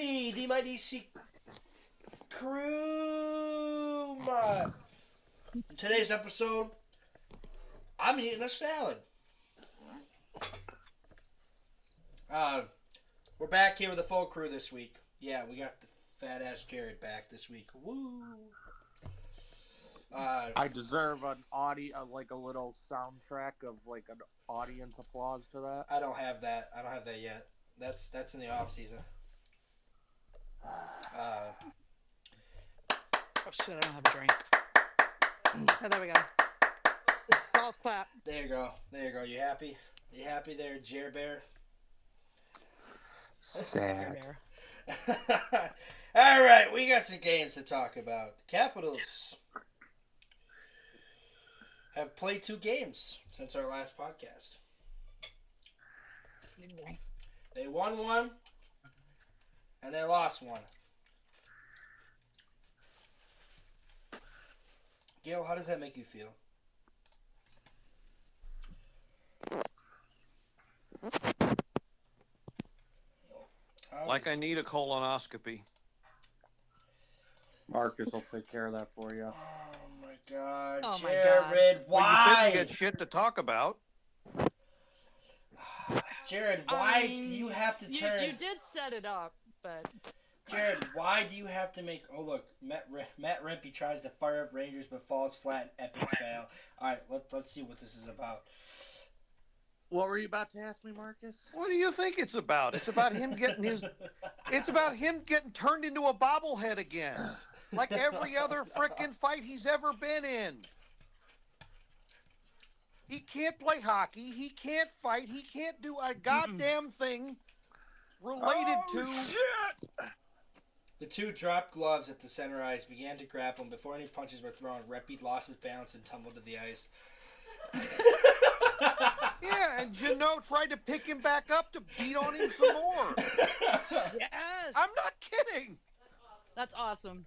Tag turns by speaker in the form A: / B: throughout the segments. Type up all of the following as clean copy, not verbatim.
A: me, the mighty SUCRAM. In today's episode, I'm eating a salad. We're back here with a full crew this week. Yeah, we got the fat ass Jared back this week. Woo!
B: I deserve an audio, like a little soundtrack of like an audience applause to that.
A: I don't have that. I don't have that yet. That's in the off season.
C: Oh shit! I don't have a drink. Oh, there we go. Golf clap.
A: There you go. There you go. You happy? You happy there, Jer Bear?
B: Sad.
A: All right, we got some games to talk about. The Capitals have played 2 games since our last podcast. They won 1, and they lost 1. Gail, how does that make you feel?
D: Like I need a colonoscopy.
B: Marcus will take care of that for you.
A: Oh my God,
C: Oh my
A: Jared,
D: Well, you
A: why?
D: said we had shit to talk about.
A: Jared, why do you have to turn?
C: You did set it up, but
A: Jared, why do you have to make? Oh look, Matt Rempe tries to fire up Rangers but falls flat. Epic fail. All right, let's see what this is about.
B: What were you about to ask me, Marcus?
D: What do you think it's about? It's about him getting It's about him getting turned into a bobblehead again, like every other frickin' fight he's ever been in. He can't play hockey. He can't fight. He can't do a goddamn thing related to.
B: Shit!
A: The 2 dropped gloves at the center ice, began to grapple him. Before any punches were thrown, Rempe lost his balance and tumbled to the ice.
D: Yeah, and Jeannot tried to pick him back up to beat on him some more.
C: yes,
D: I'm not kidding.
C: that's awesome.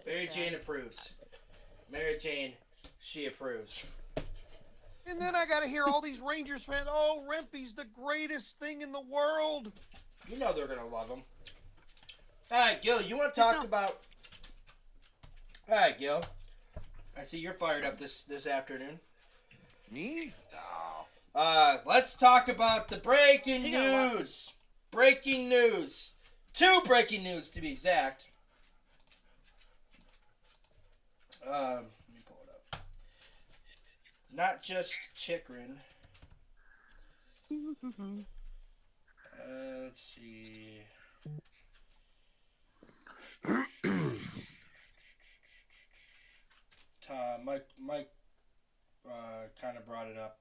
A: Mary Jane approves. Mary Jane, she approves.
D: And then I got to hear all these Rangers fans, oh, Rempe's the greatest thing in the world.
A: You know they're gonna love him. All right, Gil, you want to talk about? All right, Gil. I see you're fired up this afternoon.
D: Me?
A: Let's talk about the breaking news. Breaking news. 2 breaking news to be exact. Let me pull it up. Not just Chychrun. Let's see. Mike kind of brought it up.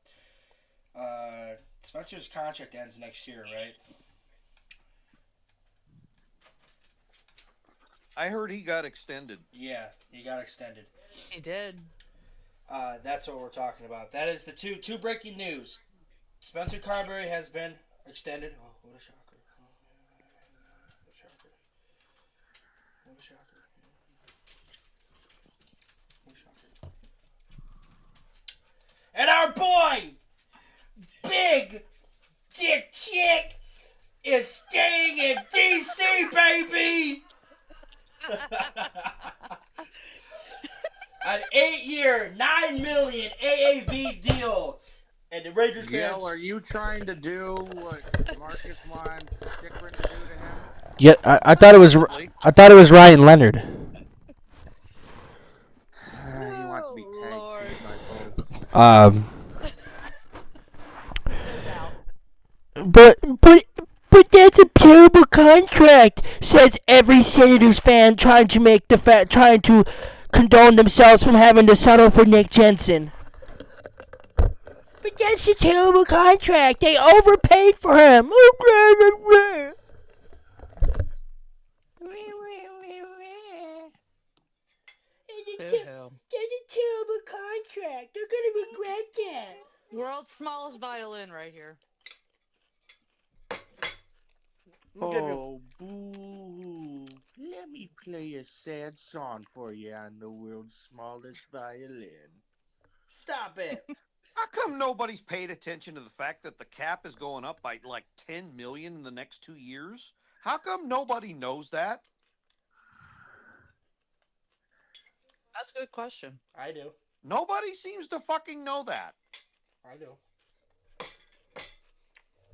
A: Spencer's contract ends next year, right?
D: I heard he got extended.
A: Yeah, he got extended.
C: He did.
A: That's what we're talking about. That is the two breaking news. Spencer Carberry has been extended. Oh, what a shocker. What a shocker. What a shocker. What a shocker. And our boy, Big Dick Chick, is staying in D.C., baby! An 8-year, $9 million AAV deal, and the Rangers fans.
B: Gil, are you trying to do what Marcus wants Chychrun to do to him?
E: Yeah, I thought it was Ryan Leonard.
B: He wants to be tagged
C: Lord.
B: by both.
E: But that's a terrible contract, says every Senators fan trying to condone themselves from having to settle for Nick Jensen. But that's a terrible contract. They overpaid for him. That's a terrible contract. They're gonna regret that.
C: World's smallest violin right here.
B: Oh, boo. Let me play a sad song for you on the world's smallest violin.
A: Stop it.
D: How come nobody's paid attention to the fact that the cap is going up by like 10 million in the next 2 years? How come nobody knows that?
C: That's a good question.
A: I do.
D: Nobody seems to fucking know that.
A: I do.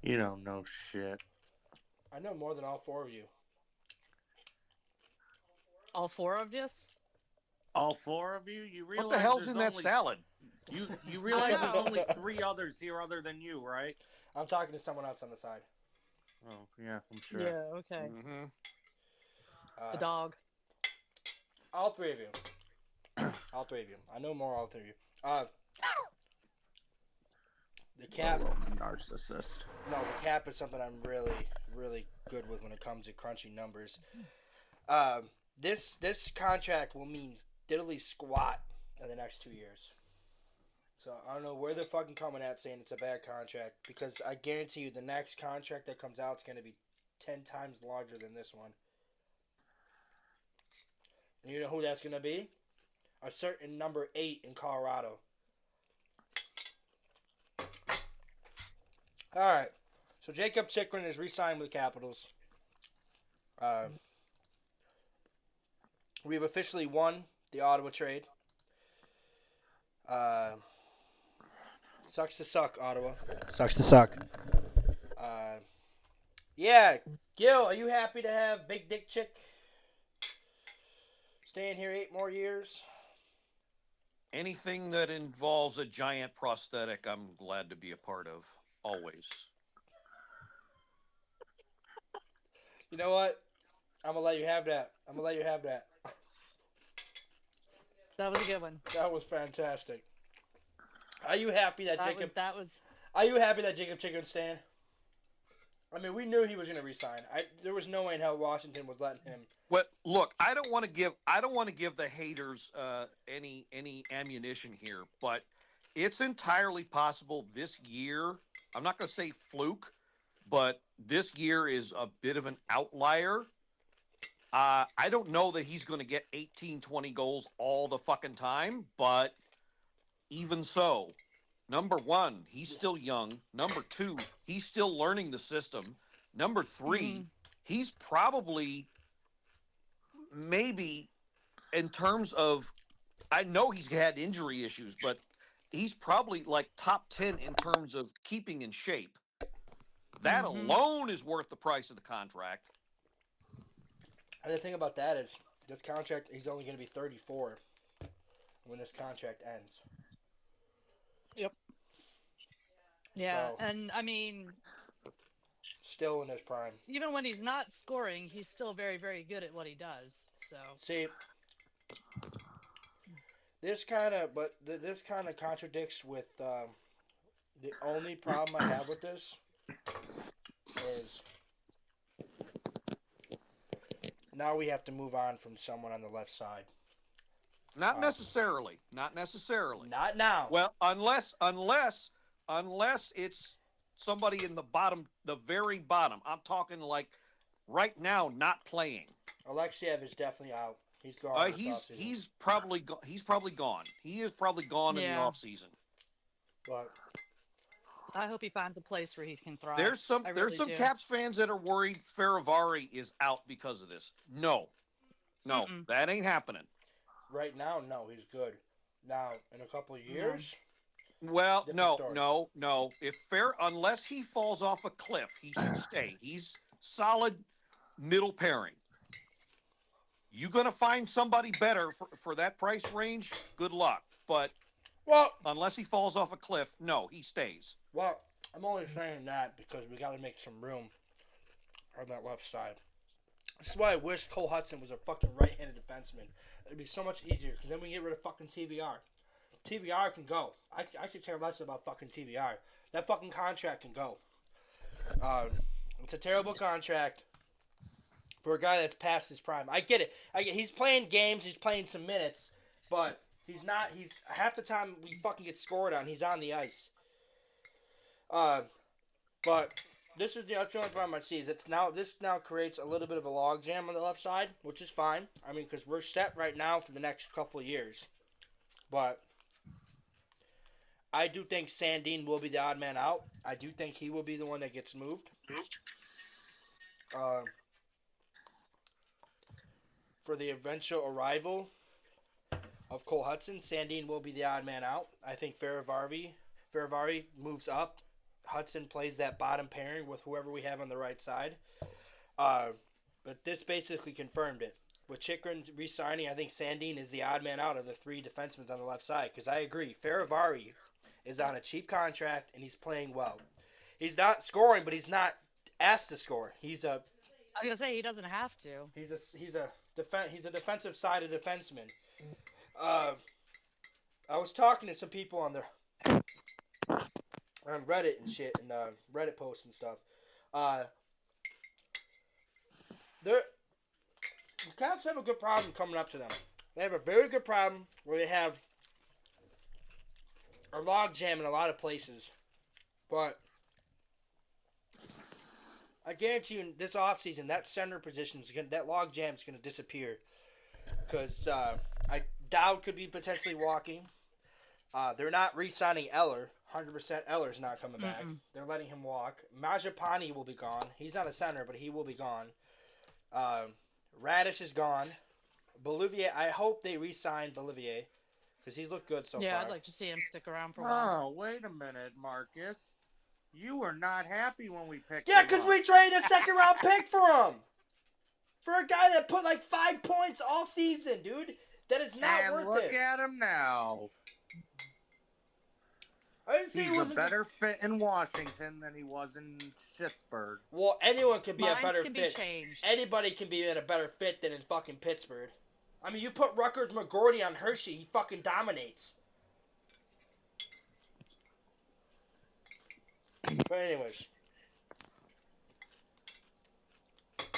B: You don't know shit.
A: I know more than all four of you.
C: All four of us?
B: All four of you? You realize
D: What the hell's
B: there's
D: in that
B: only,
D: salad?
B: You realize
C: I
B: there's
C: know.
B: only 3 others here other than you, right?
A: I'm talking to someone else on the side.
B: Oh, yeah, I'm sure.
C: Yeah, okay.
D: Mm-hmm.
C: The dog.
A: All three of you. All three of you. I know more all three of you. The cap.
B: Narcissist.
A: No, the cap is something I'm really, really good with when it comes to crunching numbers. This contract will mean diddly squat in the next 2 years. So I don't know where they're fucking coming at saying it's a bad contract, because I guarantee you the next contract that comes out is going to be 10 times larger than this one. And you know who that's going to be? A certain number 8 in Colorado. All right. So Jakob Chychrun is re-signed with the Capitals. We've officially won the Ottawa trade. Sucks to suck, Ottawa. Sucks to suck. Yeah, Gil, are you happy to have Big Dick Chick staying here 8 more years?
D: Anything that involves a giant prosthetic, I'm glad to be a part of. Always.
A: You know what? I'm going to let you have that.
C: That was a good one.
A: That was fantastic. Are you happy that Jacob...
C: That was
A: Are you happy that Jakob Chychrun's staying? I mean, we knew he was going to resign. There was no way in hell Washington was letting him.
D: Well, look, I don't want to give the haters any ammunition here, but it's entirely possible this year. I'm not going to say fluke, but this year is a bit of an outlier. I don't know that he's going to get 18, 20 goals all the fucking time, but even so, number one, he's still young. Number two, he's still learning the system. Number three, he's probably maybe in terms of, I know he's had injury issues, but he's probably like top 10 in terms of keeping in shape. That alone is worth the price of the contract.
A: And the thing about that is, this contract, he's only going to be 34 when this contract ends.
C: Yep. Yeah,
A: So,
C: and I mean,
A: still in his prime.
C: even when he's not scoring, he's still very, very good at what he does. So
A: See, this kind of contradicts with the only problem I have with this is now we have to move on from someone on the left side.
D: Not necessarily. Not necessarily.
A: Not now.
D: Well, unless it's somebody in the bottom, the very bottom. I'm talking like right now, not playing.
A: Alexiev is definitely out. He's gone.
D: He's probably gone. He is probably gone in the
C: Yeah.
D: off season.
A: But
C: I hope he finds a place where he can thrive.
D: There's some
C: I really do.
D: Caps fans that are worried Faravari is out because of this. No, that ain't happening.
A: right now, no, he's good. Now, in a couple of years,
D: Well,
A: Different story.
D: no. Unless he falls off a cliff, he should stay. He's solid middle pairing. You gonna find somebody better for that price range? Good luck. But
A: well,
D: unless he falls off a cliff, no, he stays.
A: I'm only saying that because we got to make some room on that left side. This is why I wish Cole Hudson was a fucking right-handed defenseman. It'd be so much easier because then we can get rid of fucking TVR. TVR can go. I could care less about fucking TVR. That fucking contract can go. It's a terrible contract for a guy that's past his prime. I get it. He's playing games. He's playing some minutes, but he's not. He's half the time we fucking get scored on. He's on the ice. But this is the only problem I see is this now creates a little bit of a logjam on the left side, which is fine. I mean, because we're set right now for the next couple of years. But I do think Sandin will be the odd man out. I do think he will be the one that gets moved. For the eventual arrival of Cole Hudson, Sandin will be the odd man out. I think Farivari moves up. Hudson plays that bottom pairing with whoever we have on the right side. But this basically confirmed it. With Chychrun re-signing, I think Sandin is the odd man out of the three defensemen on the left side. Because I agree, Farivari is on a cheap contract and he's playing well. He's not scoring, but he's not asked to score.
C: I was gonna say he doesn't have to.
A: He's a defensive sided defenseman. I was talking to some people on Reddit and shit and Reddit posts and stuff. The Caps have a good problem coming up to them. They have a very good problem where they have a log jam in a lot of places, but I guarantee you, this offseason, that center position that log jam is gonna disappear because Dowd could be potentially walking. They're not re-signing Eller. 100% Eller's not coming back. They're letting him walk. Majapani will be gone. He's not a center, but he will be gone. Radish is gone. Bolivier, I hope they re-sign Bolivier because he's looked good so far.
C: Yeah, I'd like to see him stick around for a while.
B: Oh, wait a minute, Marcus. You were not happy when we picked
A: Yeah,
B: him
A: because
B: up.
A: we traded a second-round pick for him. For a guy that put like 5 points all season, dude. That is not
B: and
A: worth
B: look
A: it.
B: at him now.
A: I didn't say
B: He's
A: he
B: a
A: wasn't
B: better fit in Washington than he was in Pittsburgh.
A: Well, anyone can be
C: Minds
A: a better
C: can
A: fit.
C: be changed.
A: Anybody can be in a better fit than in fucking Pittsburgh. I mean, you put Rutgers McGordy on Hershey, he fucking dominates. But anyways.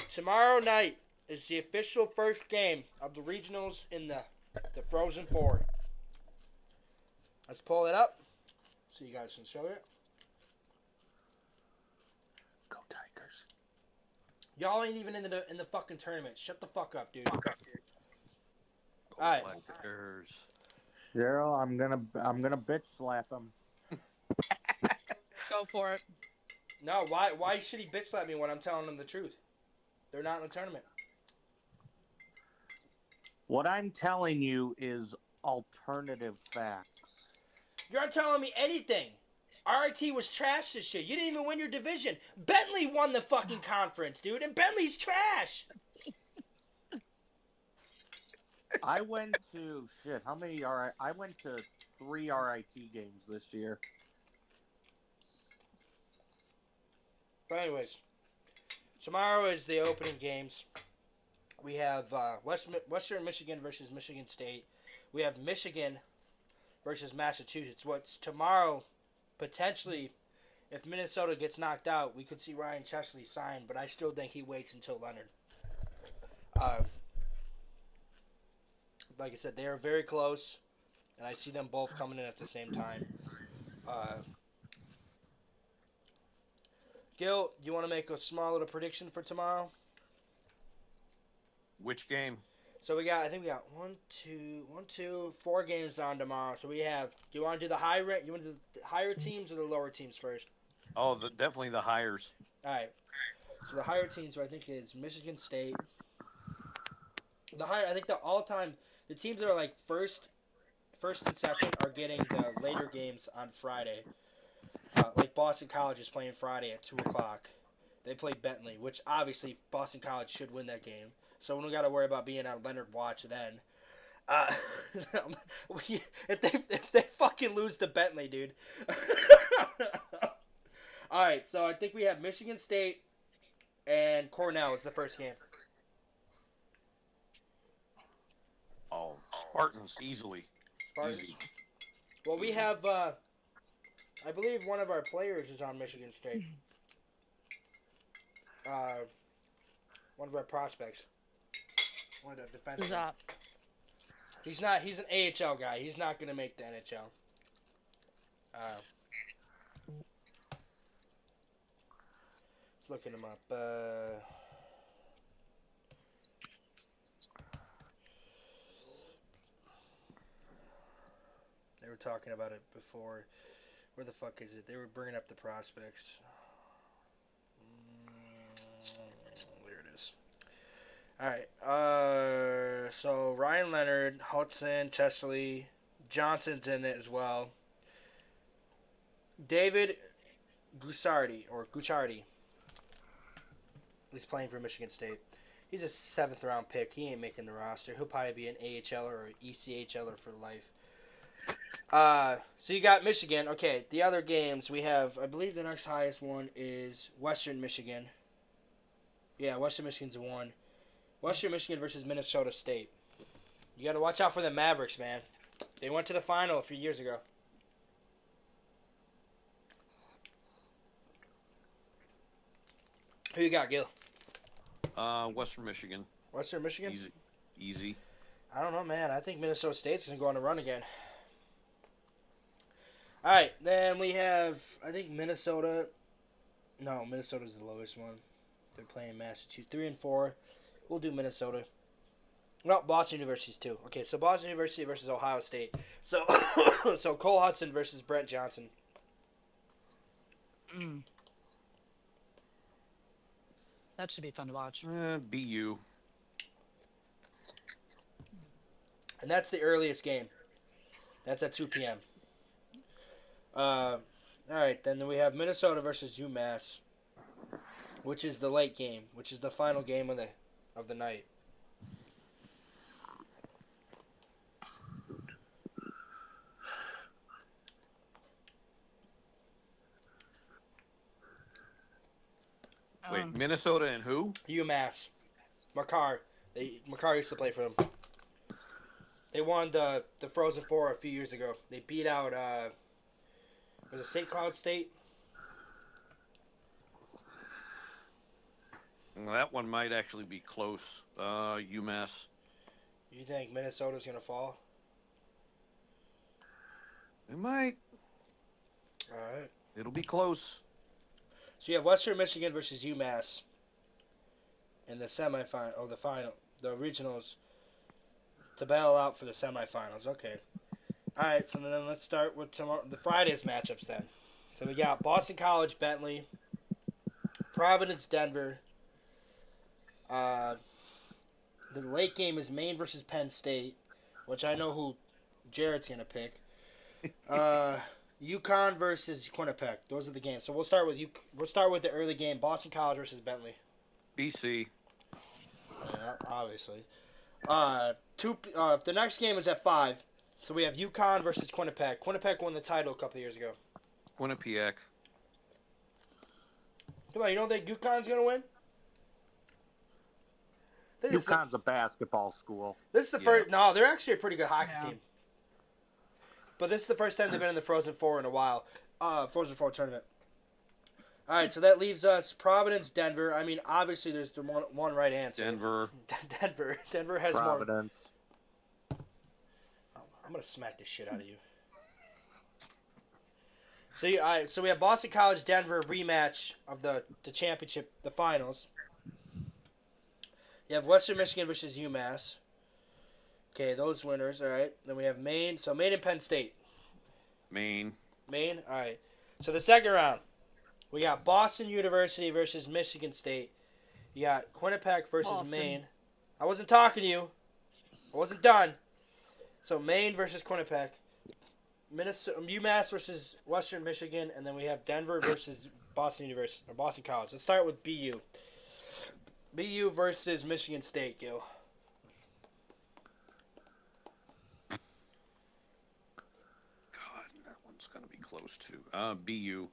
A: Tomorrow night is the official first game of the regionals in the Frozen Four. Let's pull it up so you guys can show it.
B: Go Tigers.
A: Y'all ain't even in the fucking tournament. Shut the fuck up, dude. Alright.
D: Electors.
B: Cheryl, I'm gonna bitch slap him.
C: Go for it.
A: No, why should he bitch slap me when I'm telling him the truth? They're not in the tournament.
B: What I'm telling you is alternative facts.
A: You're not telling me anything. RIT was trash this year. You didn't even win your division. Bentley won the fucking conference, dude, and Bentley's trash.
B: I went to how many I went to 3 RIT games this year.
A: But anyways, tomorrow is the opening games. We have Western Michigan versus Michigan State. We have Michigan versus Massachusetts. What's tomorrow, potentially, if Minnesota gets knocked out, we could see Ryan Chesley sign, but I still think he waits until Leonard. Like I said, they are very close, and I see them both coming in at the same time. Gil, you want to make a small little prediction for tomorrow?
D: Which game?
A: So we got 4 games on tomorrow. So we have. Do you want to do you want to do the higher teams or the lower teams first?
D: Oh, definitely the hires.
A: All right. So the higher teams, I think, is Michigan State. I think the teams that are like first and second are getting the later games on Friday. Like Boston College is playing Friday at 2:00. They play Bentley, which obviously Boston College should win that game. So we don't got to worry about being on Leonard watch then. If they fucking lose to Bentley, dude. All right, so I think we have Michigan State and Cornell is the first game.
D: Oh, Spartans easily.
A: Spartans?
D: Easy.
A: Well, we have, I believe one of our players is on Michigan State. One of our prospects. One of the defensemen.
C: Who's that?
A: He's not. He's an AHL guy. He's not going to make the NHL. Let's looking him up. There were talking about it before. Where the fuck is it? They were bringing up the prospects. There it is. All right. So Ryan Leonard, Hudson, Chesley, Johnson's in it as well. David Gucciardi. He's playing for Michigan State. He's a 7th round pick. He ain't making the roster. He'll probably be an AHL or ECHLer for life. So you got Michigan. Okay, the other games we have, I believe the next highest one is Western Michigan. Yeah, Western Michigan's 1. Western Michigan versus Minnesota State. You got to watch out for the Mavericks, man. They went to the final a few years ago. Who you got, Gil?
D: Western Michigan.
A: Western Michigan?
D: Easy.
A: I don't know, man. I think Minnesota State's going to go on a run again. All right, then we have, I think Minnesota. No, Minnesota's the lowest one. They're playing Massachusetts. 3 and 4. We'll do Minnesota. No, Boston University's 2. Okay, so Boston University versus Ohio State. So, so Cole Hudson versus Brent Johnson.
C: That should be fun to watch.
D: BU.
A: And that's the earliest game. That's at 2 p.m. All right, then we have Minnesota versus UMass, which is the late game, which is the final game of the night.
D: Wait, Minnesota and who?
A: UMass. Makar. Makar used to play for them. They won the Frozen Four a few years ago. They beat out was it St. Cloud State?
D: Well, that one might actually be close. UMass.
A: You think Minnesota's gonna fall?
D: It might.
A: All right.
D: It'll be close.
A: So you have Western Michigan versus UMass in the semifinal, or the final, the regionals, to battle out for the semifinals. Okay. All right, so then let's start with the Friday's matchups then. So we got Boston College, Bentley, Providence, Denver. The late game is Maine versus Penn State, which I know who Jared's going to pick. UConn versus Quinnipiac. Those are the games. So we'll start with the early game. Boston College versus Bentley.
D: BC.
A: Yeah, obviously. The next game is at 5. So we have UConn versus Quinnipiac. Quinnipiac won the title a couple of years ago.
D: Quinnipiac.
A: Come on, you don't think UConn's gonna win?
B: UConn's a basketball school.
A: This is the first. No, they're actually a pretty good hockey team. But this is the first time they've been in the Frozen Four in a while. Frozen Four tournament. All right, so that leaves us Providence, Denver. I mean, obviously there's the one right answer. Denver has
B: Providence.
A: more. I'm gonna smack the shit out of you. So all right, so we have Boston College, Denver rematch of the championship, the finals. You have Western Michigan versus UMass. Okay, those winners. All right. Then we have Maine. So Maine and Penn State.
D: Maine.
A: All right. So the second round, we got Boston University versus Michigan State. You got Quinnipiac versus
C: Boston.
A: Maine. I wasn't talking to you. I wasn't done. So Maine versus Quinnipiac. UMass versus Western Michigan, and then we have Denver versus Boston University or Boston College. Let's start with BU. BU versus Michigan State, Gil.
D: God, that one's gonna be close too. BU.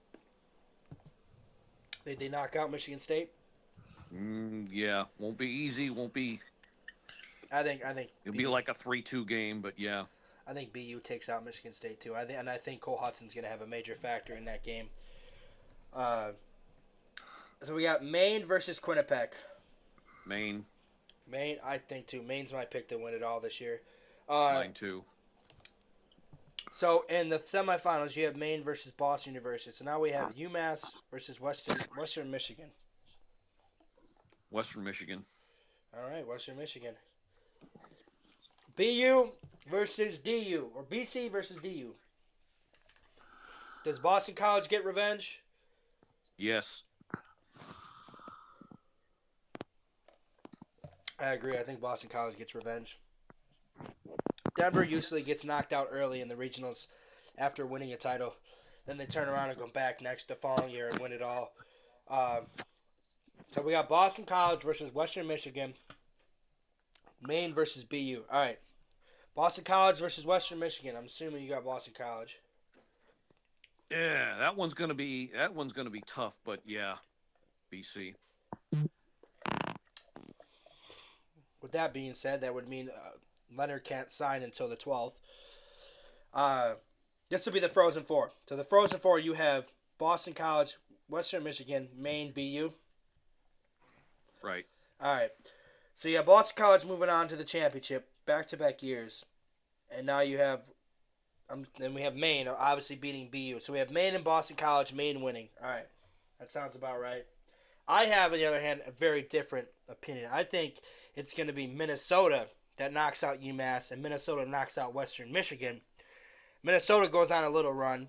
A: They knock out Michigan State?
D: Yeah, won't be easy. Won't be.
A: I think
D: It'll be like a 3-2 game, but yeah.
A: I think BU takes out Michigan State too. I think Cole Hudson's going to have a major factor in that game. So we got Maine versus Quinnipiac.
D: Maine.
A: I think too. Maine's my pick to win it all this year.
D: Mine too.
A: So in the semifinals, you have Maine versus Boston University. So now we have UMass versus Western Michigan.
D: Western Michigan.
A: All right, Western Michigan. BU versus DU, or BC versus DU. Does Boston College get revenge?
D: Yes.
A: I agree. I think Boston College gets revenge. Denver usually gets knocked out early in the regionals after winning a title. Then they turn around and go back the following year and win it all. So we got Boston College versus Western Michigan. Maine versus BU. All right. Boston College versus Western Michigan. I'm assuming you got Boston College.
D: Yeah, that one's gonna be tough, but yeah, BC.
A: With that being said, that would mean Leonard can't sign until the 12th. This will be the Frozen Four. So the Frozen Four, you have Boston College, Western Michigan, Maine, BU.
D: Right.
A: All right. So you have Boston College moving on to the championship, back-to-back years, and now you have, then we have Maine obviously beating BU. So we have Maine and Boston College, Maine winning. All right, that sounds about right. I have, on the other hand, a very different opinion. I think it's going to be Minnesota that knocks out UMass, and Minnesota knocks out Western Michigan. Minnesota goes on a little run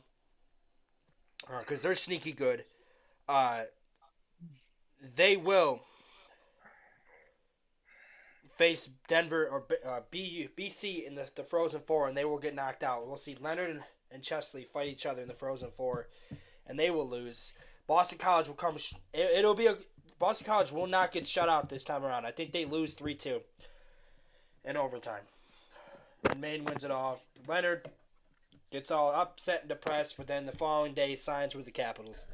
A: because they're sneaky good. They will face Denver or BC in the Frozen Four, and they will get knocked out. We'll see Leonard and Chesley fight each other in the Frozen Four, and they will lose. Boston College will come. Boston College will not get shut out this time around. I think they lose 3-2 in overtime, and Maine wins it all. Leonard gets all upset and depressed, but then the following day signs with the Capitals,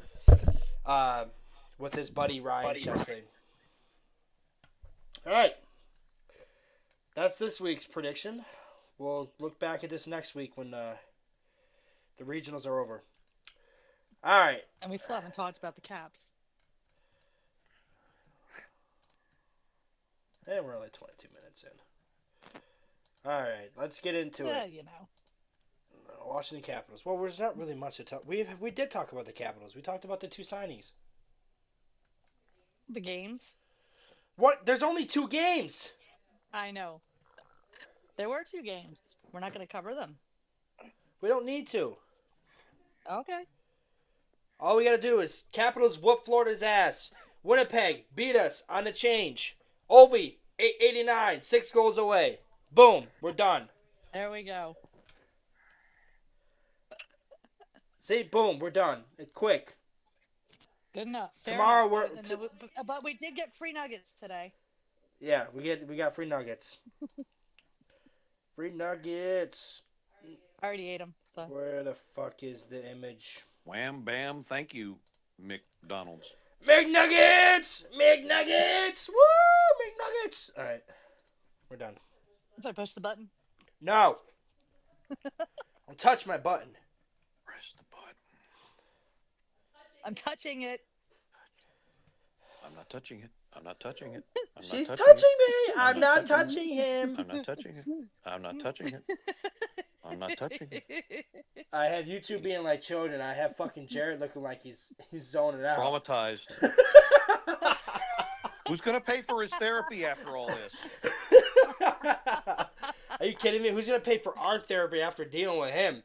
A: with his buddy Ryan Chesley. All right. That's this week's prediction. We'll look back at this next week when the regionals are over. All right.
C: And we still haven't talked about the Caps.
A: And we're only 22 minutes in. All right. Let's get into it.
C: You know.
A: Washington Capitals. Well, there's not really much to talk. We did talk about the Capitals. We talked about the two signings.
C: The games?
A: What? There's only 2 games.
C: I know. There were 2 games. We're not going to cover them.
A: We don't need to.
C: Okay.
A: All we got to do is Capitals whoop Florida's ass. Winnipeg beat us on the change. Ovi, 889, 6 goals away. Boom, we're done.
C: There we go.
A: See, boom, we're done. It's quick.
C: Good enough. Fair
A: Tomorrow
C: enough. But we did get free nuggets today.
A: Yeah, we got free nuggets. Free nuggets.
C: I already ate them. So.
A: Where the fuck is the image?
D: Wham bam, thank you, McDonald's.
A: McNuggets! McNuggets! Woo! McNuggets! All right, we're done.
C: Should I push the button?
A: No. Don't touch my button.
D: Press the button.
C: I'm touching it.
D: I'm not touching it. I'm not touching it.
A: She's touching me. I'm not touching him.
D: I'm not touching it. I'm not touching it. I'm not touching it.
A: I have you two being like children. I have fucking Jared looking like he's zoning out.
D: Traumatized. Who's gonna pay for his therapy after all this?
A: Are you kidding me? Who's gonna pay for our therapy after dealing with him?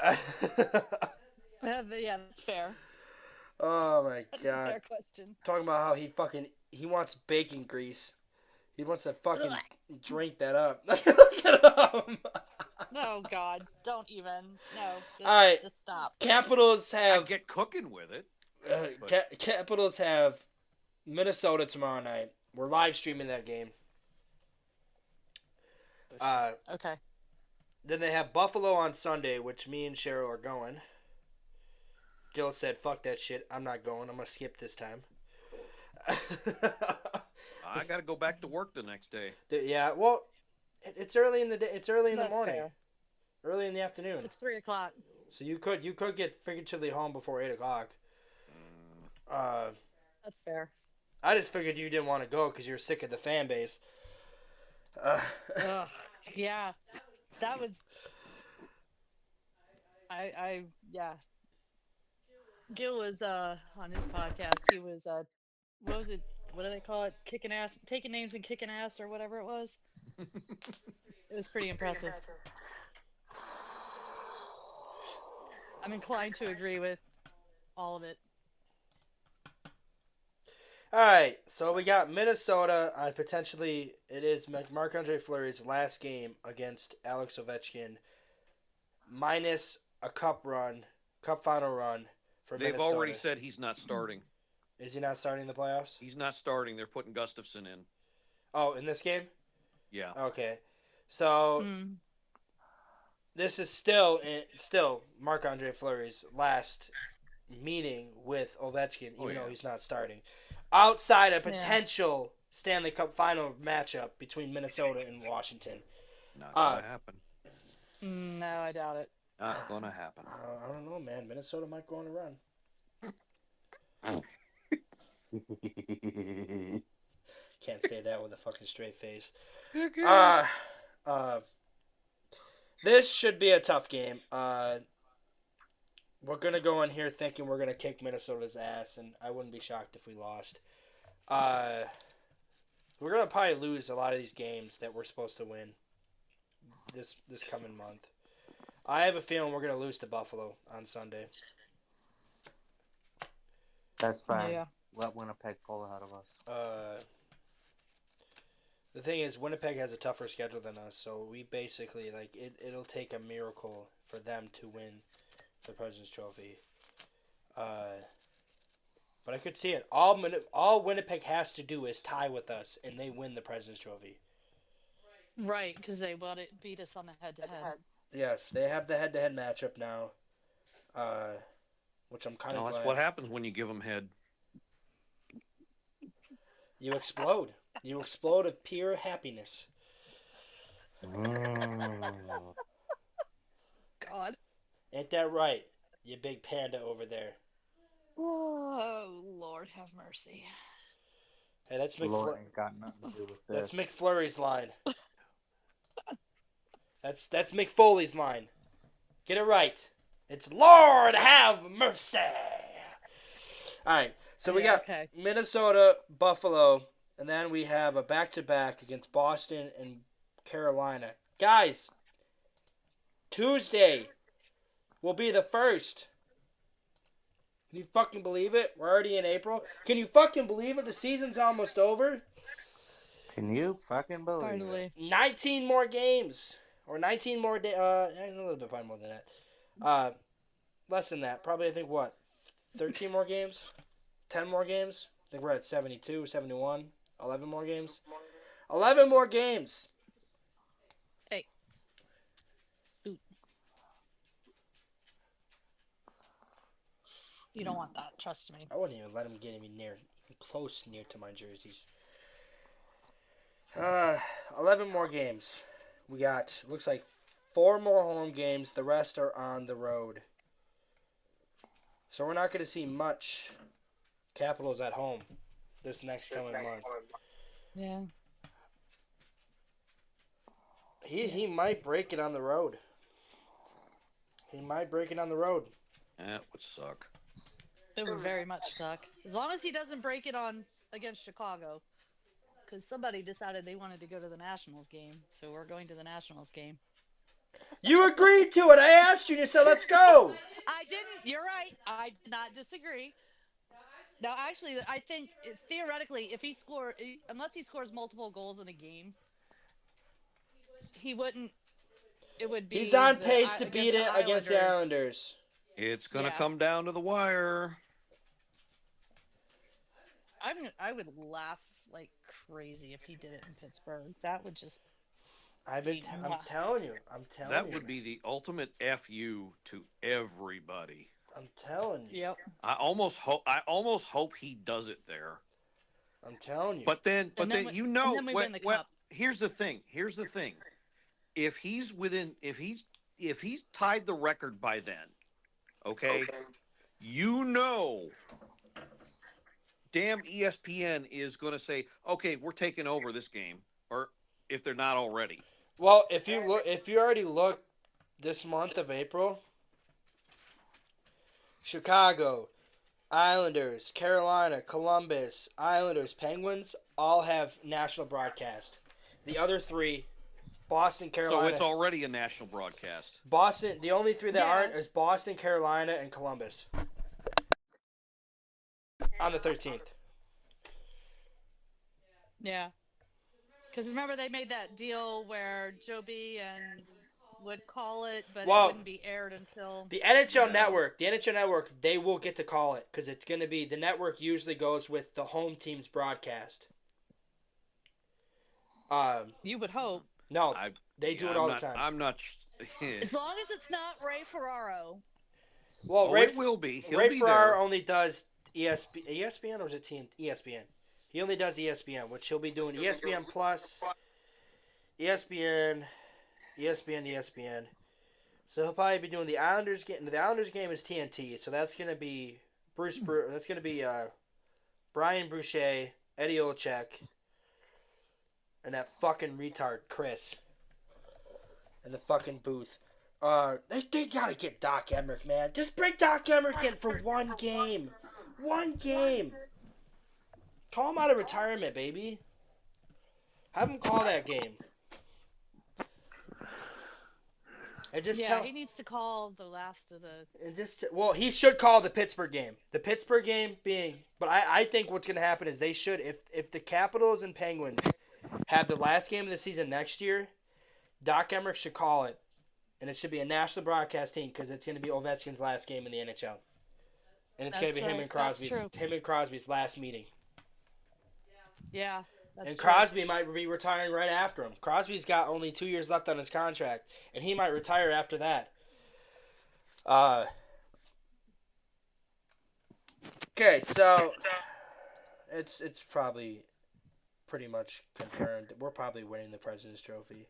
C: Yeah, that's fair.
A: Oh my
C: That's
A: god.
C: a fair question.
A: Talking about how he wants bacon grease. He wants to fucking drink that up. Look at him.
C: Oh God! Don't even. No. Just,
A: All right.
C: Just stop.
A: Capitals
D: I
A: have
D: get cooking with it.
A: Capitals have Minnesota tomorrow night. We're live streaming that game.
C: Okay.
A: Then they have Buffalo on Sunday, which me and Cheryl are going. Gil said, "Fuck that shit. I'm not going. I'm gonna skip this time."
D: I got to go back to work the next day.
A: Yeah. Well, it's early in the day. It's early in the
C: That's
A: morning.
C: fair.
A: Early in the afternoon.
C: It's 3:00.
A: So you could get figuratively home before 8:00.
C: That's fair.
A: I just figured you didn't want to go because you're sick of the fan base.
C: Ugh, yeah, that was. Yeah. Gil was on his podcast. He was what was it? What do they call it? Kicking ass, taking names and kicking ass, or whatever it was. It was pretty impressive. I'm inclined to agree with all of it.
A: All right, so we got Minnesota on potentially it is Marc-Andre Fleury's last game against Alex Ovechkin, minus a cup final run for
D: They've
A: Minnesota.
D: already said he's not starting.
A: Is he not starting the playoffs?
D: He's not starting. They're putting Gustafsson in.
A: Oh, in this game?
D: Yeah.
A: Okay, so this is still Marc-Andre Fleury's last meeting with Ovechkin, even though he's not starting. Outside a potential Stanley Cup final matchup between Minnesota and Washington.
D: Not going to happen.
C: No, I doubt it.
D: Not going to happen.
A: I don't know, man. Minnesota might go on a run. Can't say that with a fucking straight face. This should be a tough game. We're going to go in here thinking we're going to kick Minnesota's ass, and I wouldn't be shocked if we lost. We're going to probably lose a lot of these games that we're supposed to win this coming month. I have a feeling we're going to lose to Buffalo on Sunday.
B: That's fine.
C: Yeah.
B: Let Winnipeg pull ahead of us.
A: The thing is, Winnipeg has a tougher schedule than us, so we basically, it'll take a miracle for them to win the President's Trophy. But I could see it. All Winnipeg has to do is tie with us, and they win the President's Trophy.
C: Right, because they beat us on the head-to-head.
A: Yes, they have the head-to-head matchup now, which I'm kind of glad.
D: That's what happens when you give them head.
A: You explode. You explode of pure happiness.
C: God.
A: Ain't that right, you big panda over there?
C: Oh, Lord have mercy.
A: Hey, that's
B: Lord ain't got nothing to do with this.
A: That's McFlurry's line. That's McFoley's line. Get it right. It's Lord have mercy. All right, so we got Minnesota, Buffalo, and then we have a back-to-back against Boston and Carolina. Guys, Tuesday will be the 1st. Can you fucking believe it? We're already in April. Can you fucking believe it? The season's almost over.
B: Can you fucking believe
C: Finally.
B: it?
A: 19 more games. Or 19 more days. A little bit probably more than that. Less than that. Probably, I think, 13 more games? 10 more games? I think we're at 72, 71. 11 more games? 11 more games!
C: Hey. Scoot. You don't want that, trust me.
A: I wouldn't even let him get even close near to my jerseys. 11 more games. We got, looks like 4 more home games. The rest are on the road. So we're not going to see much Capitals at home this next coming month.
C: Yeah.
A: He might break it on the road.
D: That would suck.
C: It would very much suck. As long as he doesn't break it on against Chicago. Because somebody decided they wanted to go to the Nationals game. So we're going to the Nationals game.
A: You agreed to it. I asked you and you said, let's go.
C: I didn't. You're right. I did not disagree. Now, actually, I think theoretically, unless he scores multiple goals in a game, he wouldn't. It would be.
A: He's on pace to beat it against the Islanders.
D: It's going to come down to the wire.
C: I would laugh like crazy if he did it in Pittsburgh. That would just.
A: I'm telling you.
D: That would be the ultimate FU to everybody.
A: I'm telling you.
C: Yep.
D: I almost hope he does it there.
A: I'm telling you.
D: But then
C: we win the cup.
D: Here's the thing. If he's tied the record by then, okay. Damn ESPN is going to say, okay, we're taking over this game, or if they're not already.
A: Well, if you already look this month of April, Chicago, Islanders, Carolina, Columbus, Islanders, Penguins all have national broadcast. The other 3 Boston, Carolina.
D: So it's already a national broadcast.
A: Boston. The only three that
C: Yeah.
A: aren't is Boston, Carolina, and Columbus. On the 13th.
C: Yeah. Because remember they made that deal where Joby and would call it, but
A: Well,
C: it wouldn't be aired until
A: The NHL
D: No.
A: Network, they will get to call it because it's going to be the network usually goes with the home team's broadcast.
C: you would hope.
A: No,
D: I-
A: they do
D: Yeah,
A: it all the time.
D: I'm not.
C: As long as it's not Ray Ferraro.
A: Well,
D: Oh,
A: Ray,
D: it will be. He'll
A: Ray
D: be
A: Ferraro
D: there.
A: only does ESPN or is it ESPN? He only does ESPN, which he'll be doing ESPN Plus, ESPN. So he'll probably be doing the Islanders game. The Islanders game is TNT, so that's gonna be that's gonna be Brian Boucher, Eddie Olczyk, and that fucking retard Chris in the fucking booth. They gotta get Doc Emmerich, man. Just bring Doc Emmerich in for one game. One game. Call him out of retirement, baby. Have him call that game. And just
C: Yeah,
A: tell.
C: he needs to call the last of the.
A: And he should call the Pittsburgh game. The Pittsburgh game being, but I think what's gonna happen is they should if the Capitals and Penguins have the last game of the season next year, Doc Emmerich should call it, and it should be a national broadcast team because it's gonna be Ovechkin's last game in the NHL, and it's gonna be
C: That's
A: him
C: right,
A: and
C: that's true.
A: Crosby's last meeting.
C: Yeah. That's
A: And
C: true.
A: Crosby might be retiring right after him. Crosby's got only 2 years left on his contract, and he might retire after that. Okay, so it's probably pretty much confirmed. We're probably winning the President's Trophy.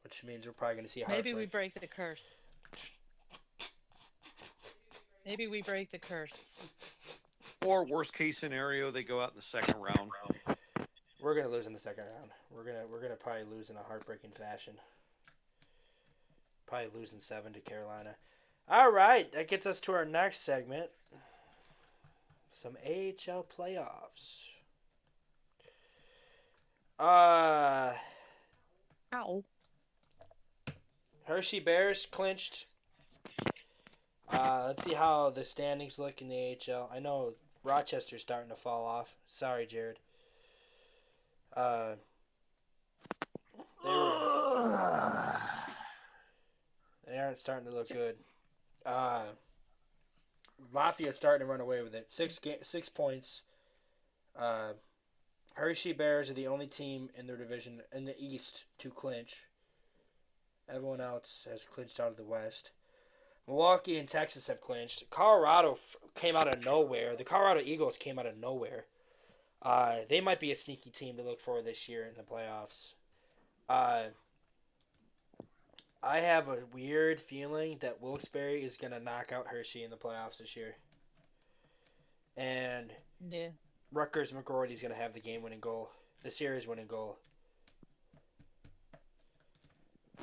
A: Which means we're probably going to see a
C: Maybe we
A: heartbreak.
C: break the curse. Maybe we break the curse.
D: Or worst case scenario, they go out in the second round.
A: We're going to lose in the second round. We're gonna probably lose in a heartbreaking fashion. Probably losing 7 to Carolina. All right, that gets us to our next segment. Some AHL playoffs.
C: Ow.
A: Hershey Bears clinched. Let's see how the standings look in the AHL. I know Rochester's starting to fall off. Sorry, Jared. They aren't starting to look good. Lafia's starting to run away with it. 6 points. Hershey Bears are the only team in their division in the East to clinch. Everyone else has clinched out of the West. Milwaukee and Texas have clinched. Colorado came out of nowhere. The Colorado Eagles came out of nowhere. They might be a sneaky team to look for this year in the playoffs. I have a weird feeling that Wilkes-Barre is going to knock out Hershey in the playoffs this year. And
C: Yeah.
A: Rutgers McGroarty is going to have the game-winning goal, the series-winning goal.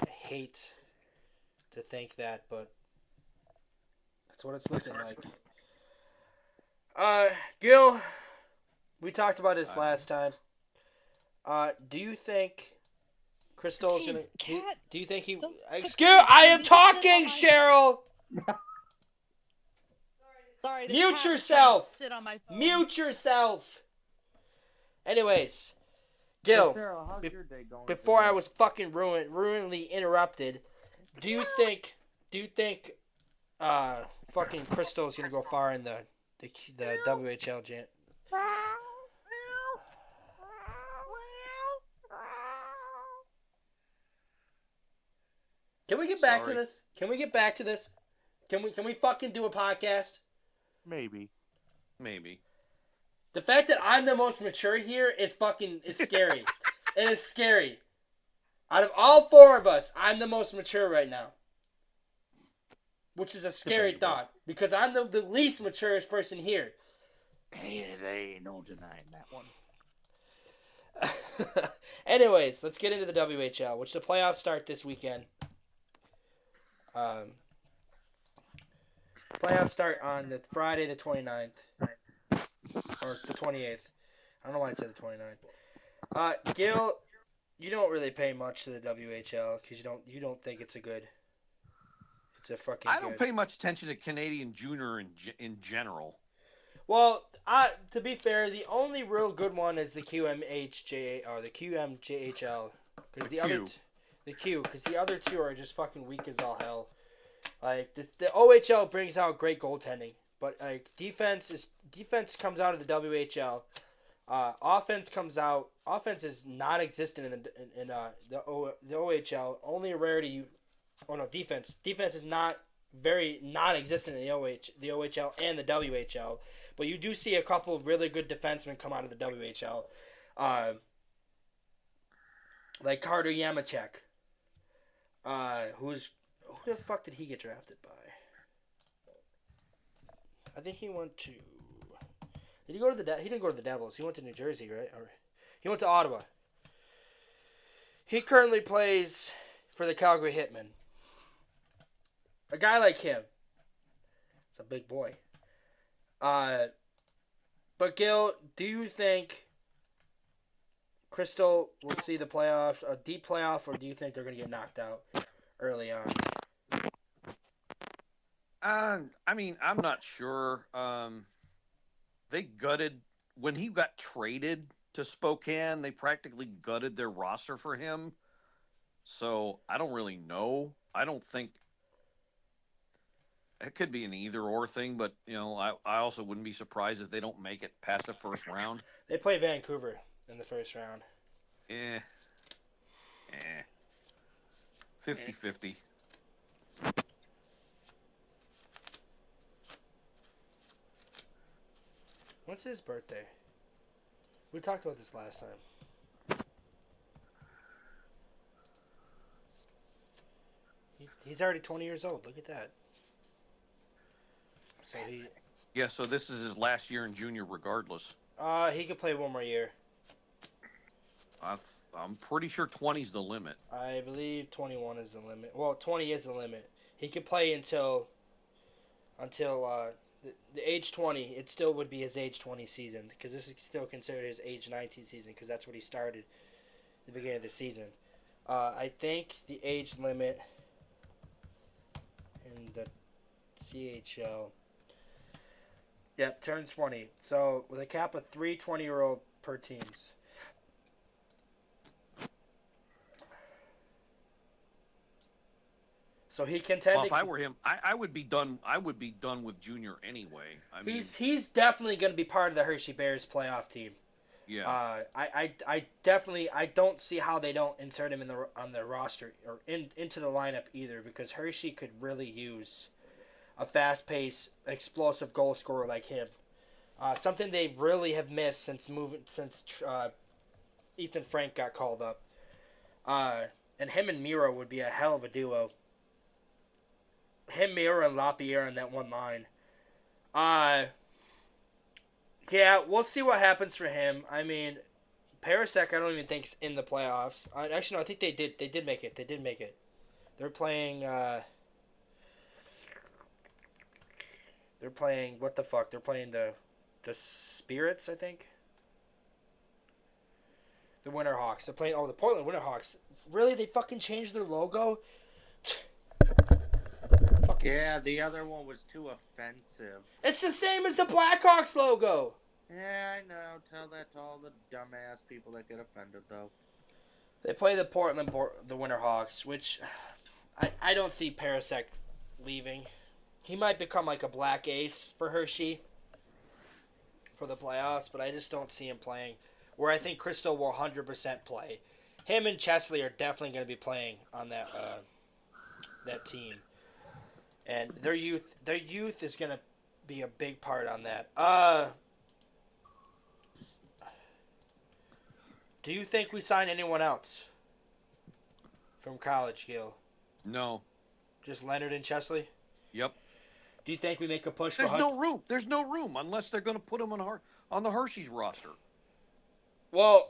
A: I hate to think that, but that's what it's looking like. Gil, we talked about this last time. Do you think Crystal's
C: Jeez,
A: gonna?
C: Cat,
A: Do you think he?
C: don't put
A: Excuse!
C: that-
A: I am
C: you just sit on
A: talking,
C: my-
A: Cheryl.
C: Sorry. the
A: Mute
C: cat was trying to
A: yourself.
C: Sit on my phone.
A: Mute yourself. Anyways, Gil,
B: Sarah, how's
A: bef-
B: your day going
A: before
B: today?
A: I was fucking ruinedly interrupted, do you think fucking Crystal's gonna go far in the WHL jam? Can we get back to
D: Sorry.
A: this? Can we get back to this? Can we fucking do a podcast?
B: Maybe.
D: Maybe.
A: The fact that I'm the most mature here is fucking it's scary. It is scary. Out of all 4 of us, I'm the most mature right now. Which is a scary thought. Because I'm the least maturest person here.
B: Hey, there ain't no denying that one.
A: Anyways, let's get into the WHL, which the playoffs start this weekend. Playoffs start on the Friday the 29th. Or the 28th. I don't know why I said the 29th. Gil, you don't really pay much to the WHL because you don't think it's a good. It's a fucking.
D: I don't
A: good.
D: pay much attention to Canadian junior in general.
A: Well, to be fair, the only real good one is the QMHJ or the QMJHL because the other
D: Q.
A: the Q because the other two are just fucking weak as all hell. Like the OHL brings out great goaltending, but like defense comes out of the WHL. Offense is non-existent in the OHL. Only a rarity. Oh no, defense is not very non-existent in the OHL and the WHL. But you do see a couple of really good defensemen come out of the WHL, like Carter Yamachek. Who the fuck did he get drafted by? I think he went to. Did he go to he didn't go to the Devils. He went to New Jersey, right? Or he went to Ottawa. He currently plays for the Calgary Hitmen. A guy like him. It's a big boy. But Gil, do you think Crystal will see the playoffs, a deep playoff, or do you think they're going to get knocked out early on?
D: I mean, I'm not sure. They gutted when he got traded to Spokane. They practically gutted their roster for him. So I don't really know. I don't think it could be an either-or thing, but I also wouldn't be surprised if they don't make it past the first round.
A: They play Vancouver in the first round.
D: 50-50.
A: What's his birthday? We talked about this last time. He's already 20 years old. Look at that. So
D: so this is his last year in junior regardless.
A: He could play one more year.
D: I'm pretty sure 20 is the limit.
A: I believe 21 is the limit. Well, 20 is the limit. He could play until the age 20. It still would be his age 20 season because this is still considered his age 19 season because that's what he started at the beginning of the season. I think the age limit in the CHL. Yep, turns 20. So with a cap of 3 20-year-old per teams. So he can
D: Well, if I were him, I would be done. I would be done with junior anyway. I mean,
A: he's definitely going to be part of the Hershey Bears playoff team.
D: Yeah.
A: I definitely don't see how they don't insert him on the roster or into the lineup either because Hershey could really use a fast-paced, explosive goal scorer like him. Something they really have missed since Ethan Frank got called up. And him and Miro would be a hell of a duo. Him, Miro, and LaPierre in that one line. Yeah, we'll see what happens for him. I mean, Parasek, I don't even think's in the playoffs. Actually, no, I think they did. They did make it. They're playing. They're playing what the fuck? They're playing the Spirits, I think. The Winterhawks. They're playing the Portland Winterhawks. Really? They fucking changed their logo?
B: Yeah, the other one was too offensive.
A: It's the same as the Blackhawks logo.
B: Yeah, I know. Tell that to all the dumbass people that get offended, though.
A: They play the Winterhawks, which I don't see Parasek leaving. He might become like a black ace for Hershey for the playoffs, but I just don't see him playing. Where I think Crystal will 100% play. Him and Chesley are definitely going to be playing on that team. And their youth is going to be a big part on that. Do you think we sign anyone else from college, Gil?
D: No.
A: Just Leonard and Chesley?
D: Yep.
A: Do you think we make a push
D: There's
A: for
D: no room. There's no room unless they're going to put him on the Hershey's roster.
A: Well,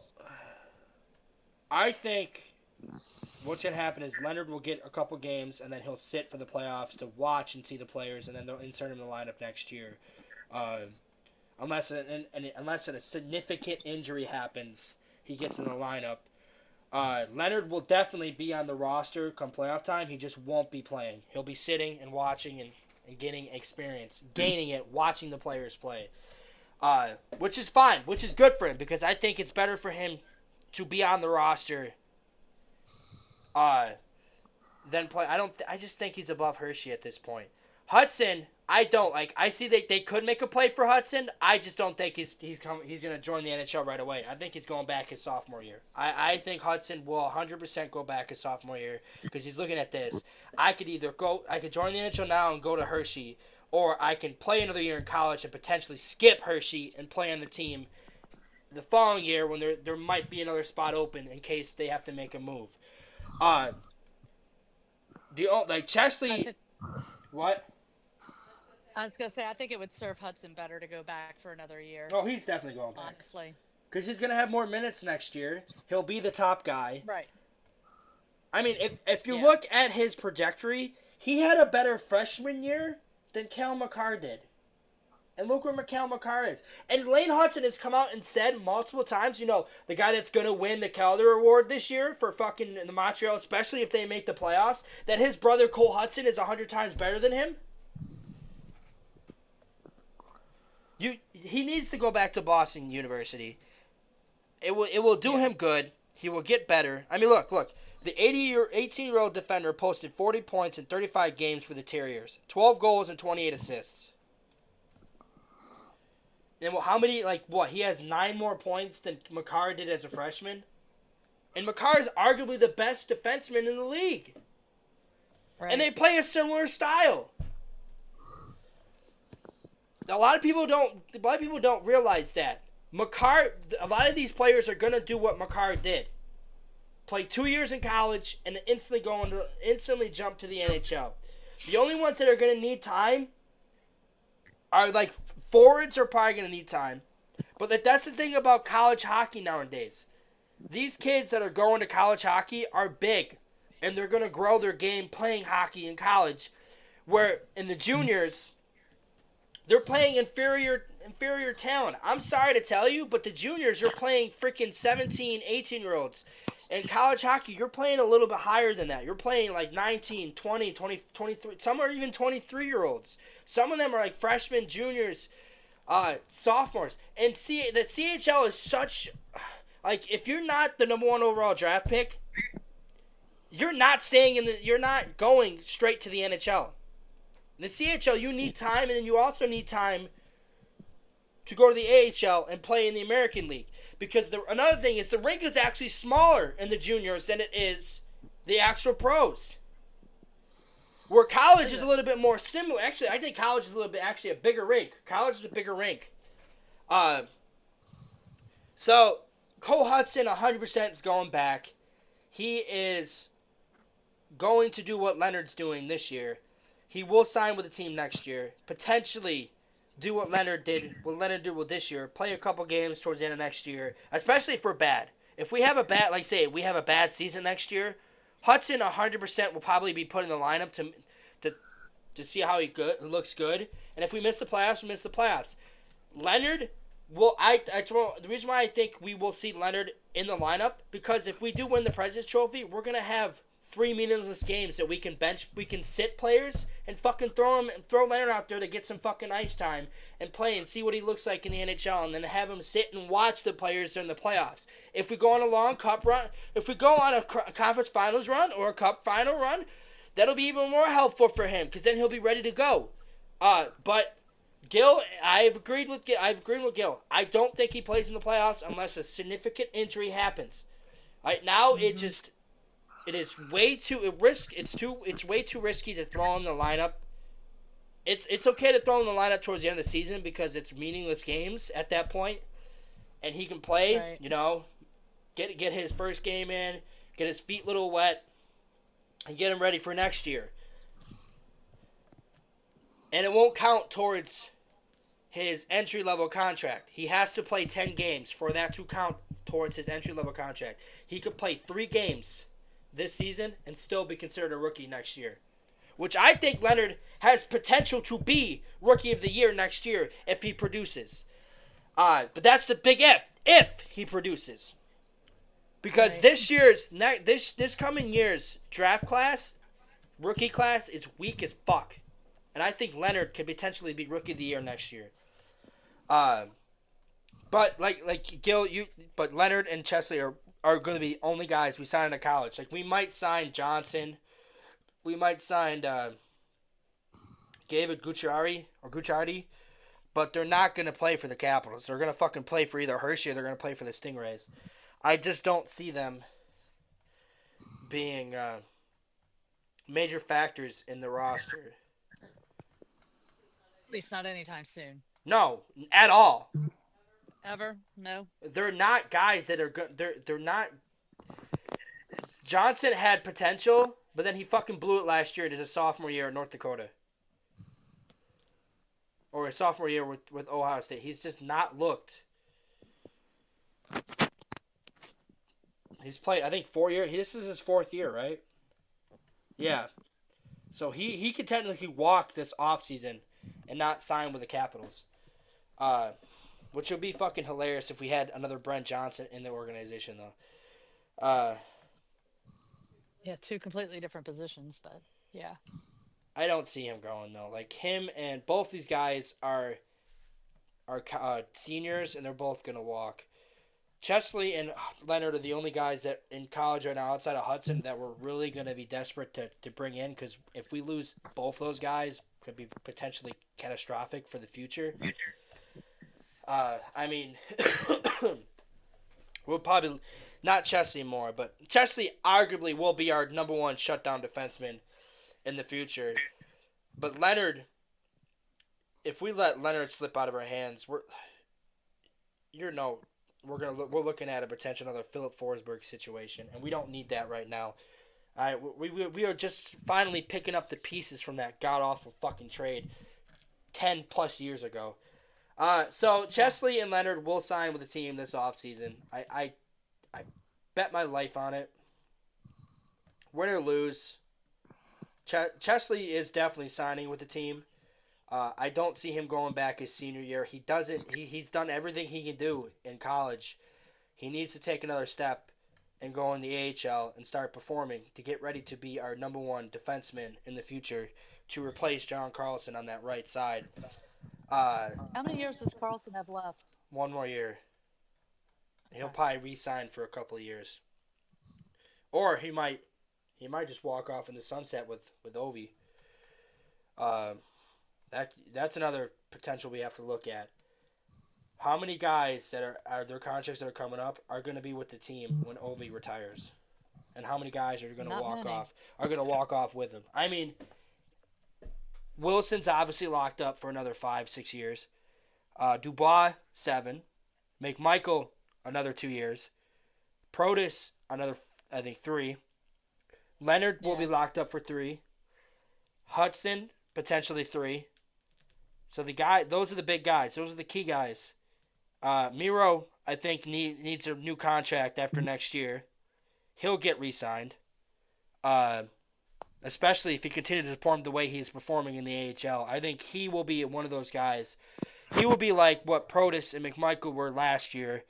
A: I think what's going to happen is Leonard will get a couple games, and then he'll sit for the playoffs to watch and see the players, and then they'll insert him in the lineup next year. I unless a significant injury happens, he gets in the lineup. Leonard will definitely be on the roster come playoff time. He just won't be playing. He'll be sitting and watching and getting experience, gaining it, watching the players play. Which is fine, which is good for him because I think it's better for him to be on the roster than play. I just think he's above Hershey at this point. Hudson, I don't like. I see they could make a play for Hudson. I just don't think he's going to join the NHL right away. I think he's going back his sophomore year. I think Hudson will 100% go back his sophomore year because he's looking at this. I could join the NHL now and go to Hershey, or I can play another year in college and potentially skip Hershey and play on the team the following year when there might be another spot open in case they have to make a move. Chesley, what?
C: I was going to say, I think it would serve Hudson better to go back for another year.
A: Oh, he's definitely going back.
C: Honestly.
A: Because he's going to have more minutes next year. He'll be the top guy.
C: Right.
A: I mean, if you look at his trajectory, he had a better freshman year than Cale Makar did. And look where Cale Makar is. And Lane Hudson has come out and said multiple times, the guy that's going to win the Calder Award this year for fucking the Montreal, especially if they make the playoffs, that his brother Cole Hudson is 100 times better than him. He needs to go back to Boston University. It will do him good. He will get better. I mean, look. The 18-year-old defender posted 40 points in 35 games for the Terriers, 12 goals and 28 assists. And how many? He has 9 more points than Makar did as a freshman. And Makar is arguably the best defenseman in the league. Right. And they play a similar style. A lot of people don't realize that. A lot of these players are going to do what Makar did. Play 2 years in college and instantly jump to the NHL. The only ones that are going to need time are forwards are probably going to need time. But that's the thing about college hockey nowadays. These kids that are going to college hockey are big. And they're going to grow their game playing hockey in college. Where in the juniors, they're playing inferior talent. I'm sorry to tell you, but the juniors, you're playing freaking 17, 18-year-olds. In college hockey, you're playing a little bit higher than that. You're playing 19, 20, 23. Some are even 23-year-olds. Some of them are freshmen, juniors, sophomores. And the CHL is such... if you're not the number 1 overall draft pick, you're not going straight to the NHL. In the CHL, you need time, and then you also need time to go to the AHL and play in the American League. Because another thing is the rink is actually smaller in the juniors than it is the actual pros. Where college is a little bit more similar. Actually, I think college is a bigger rink. College is a bigger rink. So, Cole Hudson 100% is going back. He is going to do what Leonard's doing this year. He will sign with the team next year. Potentially do what Leonard did this year. Play a couple games towards the end of next year. Especially if we're bad. If we have a bad, we have a bad season next year, Hudson 100% will probably be put in the lineup to see how he looks good. And if we miss the playoffs, we miss the playoffs. Leonard will. The reason why I think we will see Leonard in the lineup, because if we do win the President's Trophy, we're gonna have 3 meaningless games that we can sit players and fucking throw Leonard out there to get some fucking ice time and play and see what he looks like in the NHL, and then have him sit and watch the players during the playoffs. If we go on a long cup run, if we go on a conference finals run or a cup final run, that'll be even more helpful for him, because then he'll be ready to go. But Gil, I've agreed with Gil. I don't think he plays in the playoffs unless a significant injury happens. Right now, it is way too It's way too risky to throw him in the lineup. It's okay to throw him in the lineup towards the end of the season because it's meaningless games at that point, and he can play. Right. Get his first game in, get his feet a little wet, and get him ready for next year. And it won't count towards his entry-level contract. He has to play 10 games for that to count towards his entry-level contract. He could play 3 games this season and still be considered a rookie next year, which I think Leonard has potential to be Rookie of the Year next year if he produces. But that's the big if he produces. Because
C: Right.
A: this coming year's draft class, rookie class, is weak as fuck. And I think Leonard could potentially be rookie of the year next year. But like Gil, but Leonard and Chesley are going to be the only guys we sign into college. Like we might sign Johnson, we might sign David Gucciardi, but they're not going to play for the Capitals. They're going to fucking play for either Hershey or they're going to play for the Stingrays. I just don't see them being major factors in the roster.
C: At least not anytime soon.
A: No, at all.
C: Ever? No.
A: They're not guys that are good. They're not. Johnson had potential, but then he fucking blew it last year. It is a sophomore year at North Dakota, or a sophomore year with Ohio State. He's just not looked. He's played, I think, 4 years. This is his 4th year, right? Yeah. So he could technically walk this offseason and not sign with the Capitals. Which would be fucking hilarious if we had another Brent Johnson in the organization, though.
C: Yeah, 2 completely different positions, but yeah.
A: I don't see him going, though. Like, him and both these guys are seniors, and they're both going to walk. Chesley and Leonard are the only guys that in college right now outside of Hudson that we're really going to be desperate to bring in, because if we lose both those guys, it could be potentially catastrophic for the future. I mean, we'll probably not Chesley more, but Chesley arguably will be our number 1 shutdown defenseman in the future. But Leonard, if we let Leonard slip out of our hands, we're looking at a potential another Philip Forsberg situation, and we don't need that right now. All right, we are just finally picking up the pieces from that god awful fucking trade 10 plus years ago. So Chesley and Leonard will sign with the team this offseason. I bet my life on it. Win or lose, Chesley is definitely signing with the team. I don't see him going back his senior year. He doesn't. He's done everything he can do in college. He needs to take another step and go in the AHL and start performing to get ready to be our number 1 defenseman in the future to replace John Carlson on that right side.
C: How many years does Carlson have left?
A: 1 more year. He'll probably re-sign for a couple of years, or he might just walk off in the sunset with Ovi. That's another potential we have to look at. How many guys that are their contracts that are coming up are going to be with the team when Ovi retires, and how many guys are going to walk off with him? I mean, Wilson's obviously locked up for another 5-6 years. Dubois 7, McMichael another 2 years, Protus another I think 3. Leonard will be locked up for 3. Hudson potentially 3. So those are the big guys. Those are the key guys. Miro, I think, needs a new contract after next year. He'll get re-signed. Especially if he continues to perform the way he's performing in the AHL. I think he will be one of those guys. He will be like what Protus and McMichael were last year.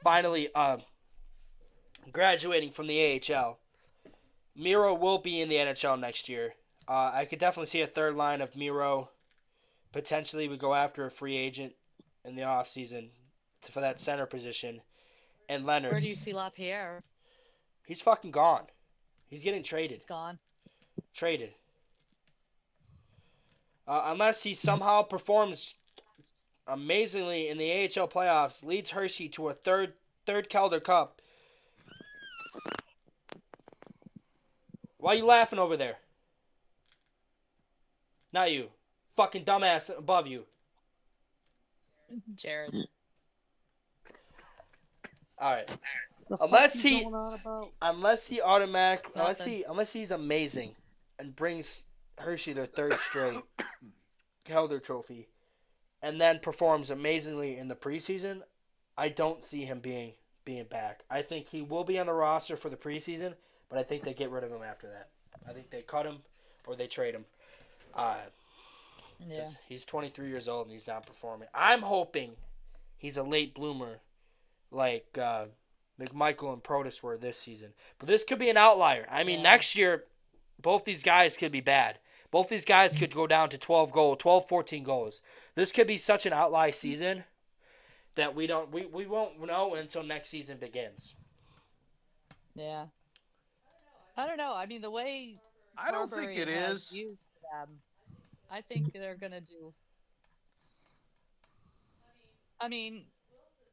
A: Finally graduating from the AHL. Miro will be in the NHL next year. I could definitely see a third line of Miro. Potentially we go after a free agent in the offseason for that center position. And Leonard.
C: Where do you see LaPierre?
A: He's fucking gone. He's getting traded.
C: He's gone.
A: Traded. Unless he somehow performs amazingly in the AHL playoffs, leads Hershey to a third Calder Cup. Why are you laughing over there? Not you. Fucking dumbass above you.
C: Jared.
A: All right.
B: The
A: Unless
B: fuck
A: he-
B: you going on about?
A: Unless he's amazing and brings Hershey their 3rd straight Calder trophy and then performs amazingly in the preseason, I don't see him being back. I think he will be on the roster for the preseason, but I think they get rid of him after that. I think they cut him or they trade him.
C: Yeah.
A: He's 23 years old and he's not performing. I'm hoping he's a late bloomer like McMichael and Protus were this season. But this could be an outlier. I mean, next year, both these guys could be bad. Both these guys could go down to 12, 14 goals. This could be such an outlier season that we won't know until next season begins.
C: Yeah. I don't know. I mean, the way
D: I don't think
C: Carberry
D: it
C: has
D: is.
C: used them, I think they're going to do. I mean,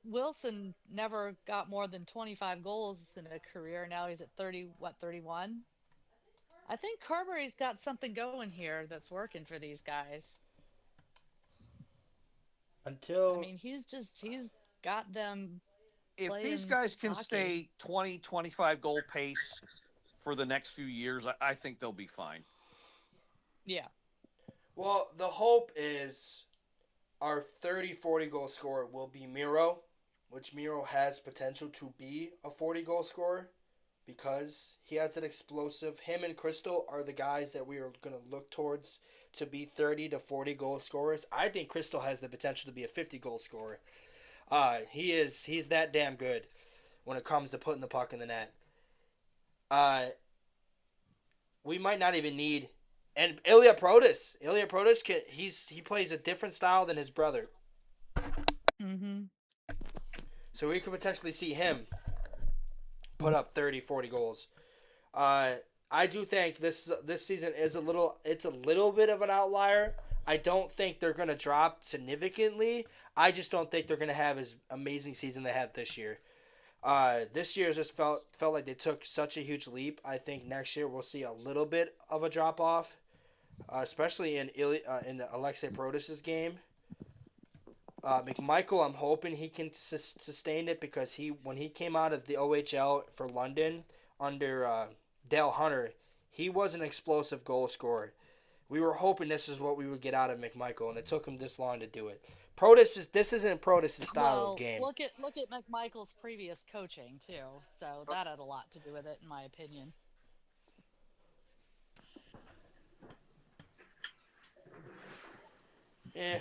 C: Wilson never got more than 25 goals in a career. Now he's at 30, 31? I think Carberry's got something going here that's working for these guys. I mean, he's got them
D: If these
C: playing
D: guys can
C: hockey.
D: stay 20, 25 goal pace for the next few years, I think they'll be fine.
C: Yeah.
A: Well, the hope is our 30, 40 goal scorer will be Miro, which Miro has potential to be a 40 goal scorer because he has an explosive. Him and Crystal are the guys that we are going to look towards to be 30 to 40 goal scorers. I think Crystal has the potential to be a 50 goal scorer. He's that damn good when it comes to putting the puck in the net. We might not even need, and Ilya Protas he plays a different style than his brother.
C: Mm-hmm.
A: So we could potentially see him put up 30, 40 goals. I do think this season is a little bit of an outlier. I don't think they're going to drop significantly. I just don't think they're going to have as amazing season they had this year. This year just felt like they took such a huge leap. I think next year we'll see a little bit of a drop off, especially in Alexei Protas's game. McMichael, I'm hoping he can sustain it because when he came out of the OHL for London under Dale Hunter, he was an explosive goal scorer. We were hoping this is what we would get out of McMichael, and it took him this long to do it. This isn't Protas' style of game.
C: Look at McMichael's previous coaching too, so that had a lot to do with it, in my opinion.
A: Yeah.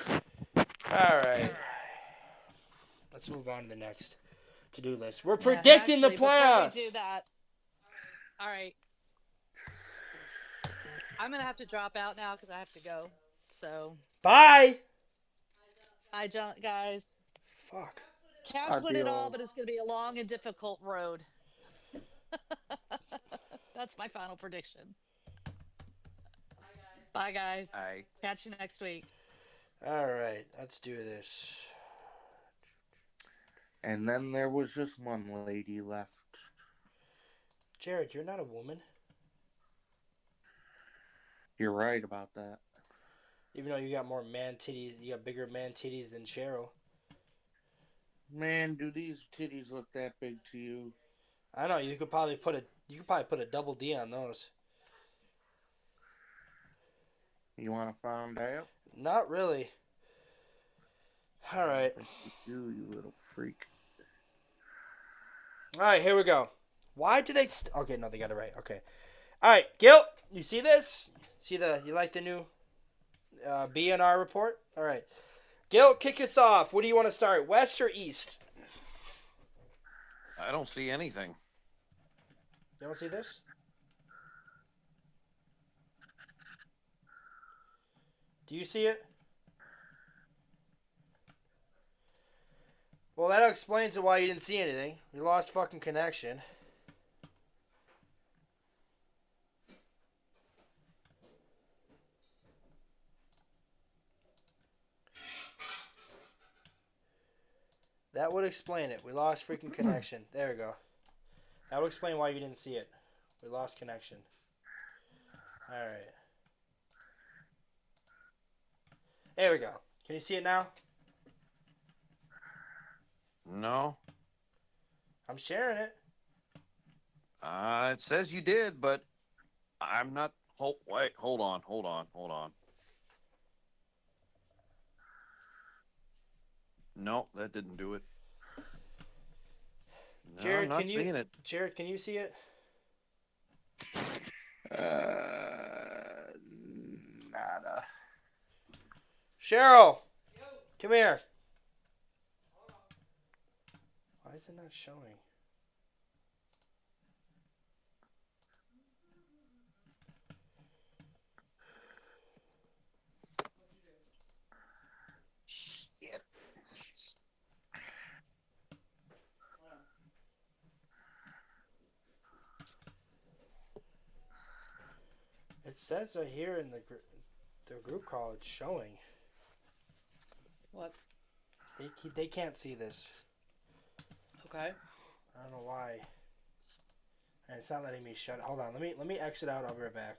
A: All right. Let's move on to the next to-do list. We're predicting the playoffs.
C: Before we do that, all right. I'm gonna have to drop out now because I have to go. So
A: bye.
C: Bye, guys.
A: Fuck.
C: Cavs win it all, but it's gonna be a long and difficult road. That's my final prediction. Bye, guys.
D: Bye.
C: Catch you next week.
A: All right, let's do this.
B: And then there was just one lady left.
A: Jared, you're not a woman.
B: You're right about that.
A: Even though you got more man titties, you got bigger man titties than Cheryl.
B: Man, do these titties look that big to you?
A: I know you could probably put a double D on those.
B: You want to find out?
A: Not really. All right.
B: You little freak.
A: All right, here we go. Why do they? Okay, no, they got it right. Okay. All right, Gil, you see this? You like the new BNR report? All right. Gil, kick us off. What do you want to start, West or East?
D: I don't see anything.
A: You don't see this? Do you see it? Well, that explains why you didn't see anything. You lost fucking connection. That would explain it. We lost freaking connection. There we go. That would explain why you didn't see it. We lost connection. Alright. There we go. Can you see it now?
D: No.
A: I'm sharing it.
D: It says you did, but I'm not. Wait, hold on. No, that didn't do it. No,
A: Jared,
D: I'm not seeing it.
A: Jared, can you see it?
B: Nada.
A: Cheryl, come here. Why is it not showing? It says right here in the group call it's showing.
F: What?
A: They can't see this.
F: Okay.
A: I don't know why. And it's not letting me shut. Hold on. Let me exit out. I'll be right back.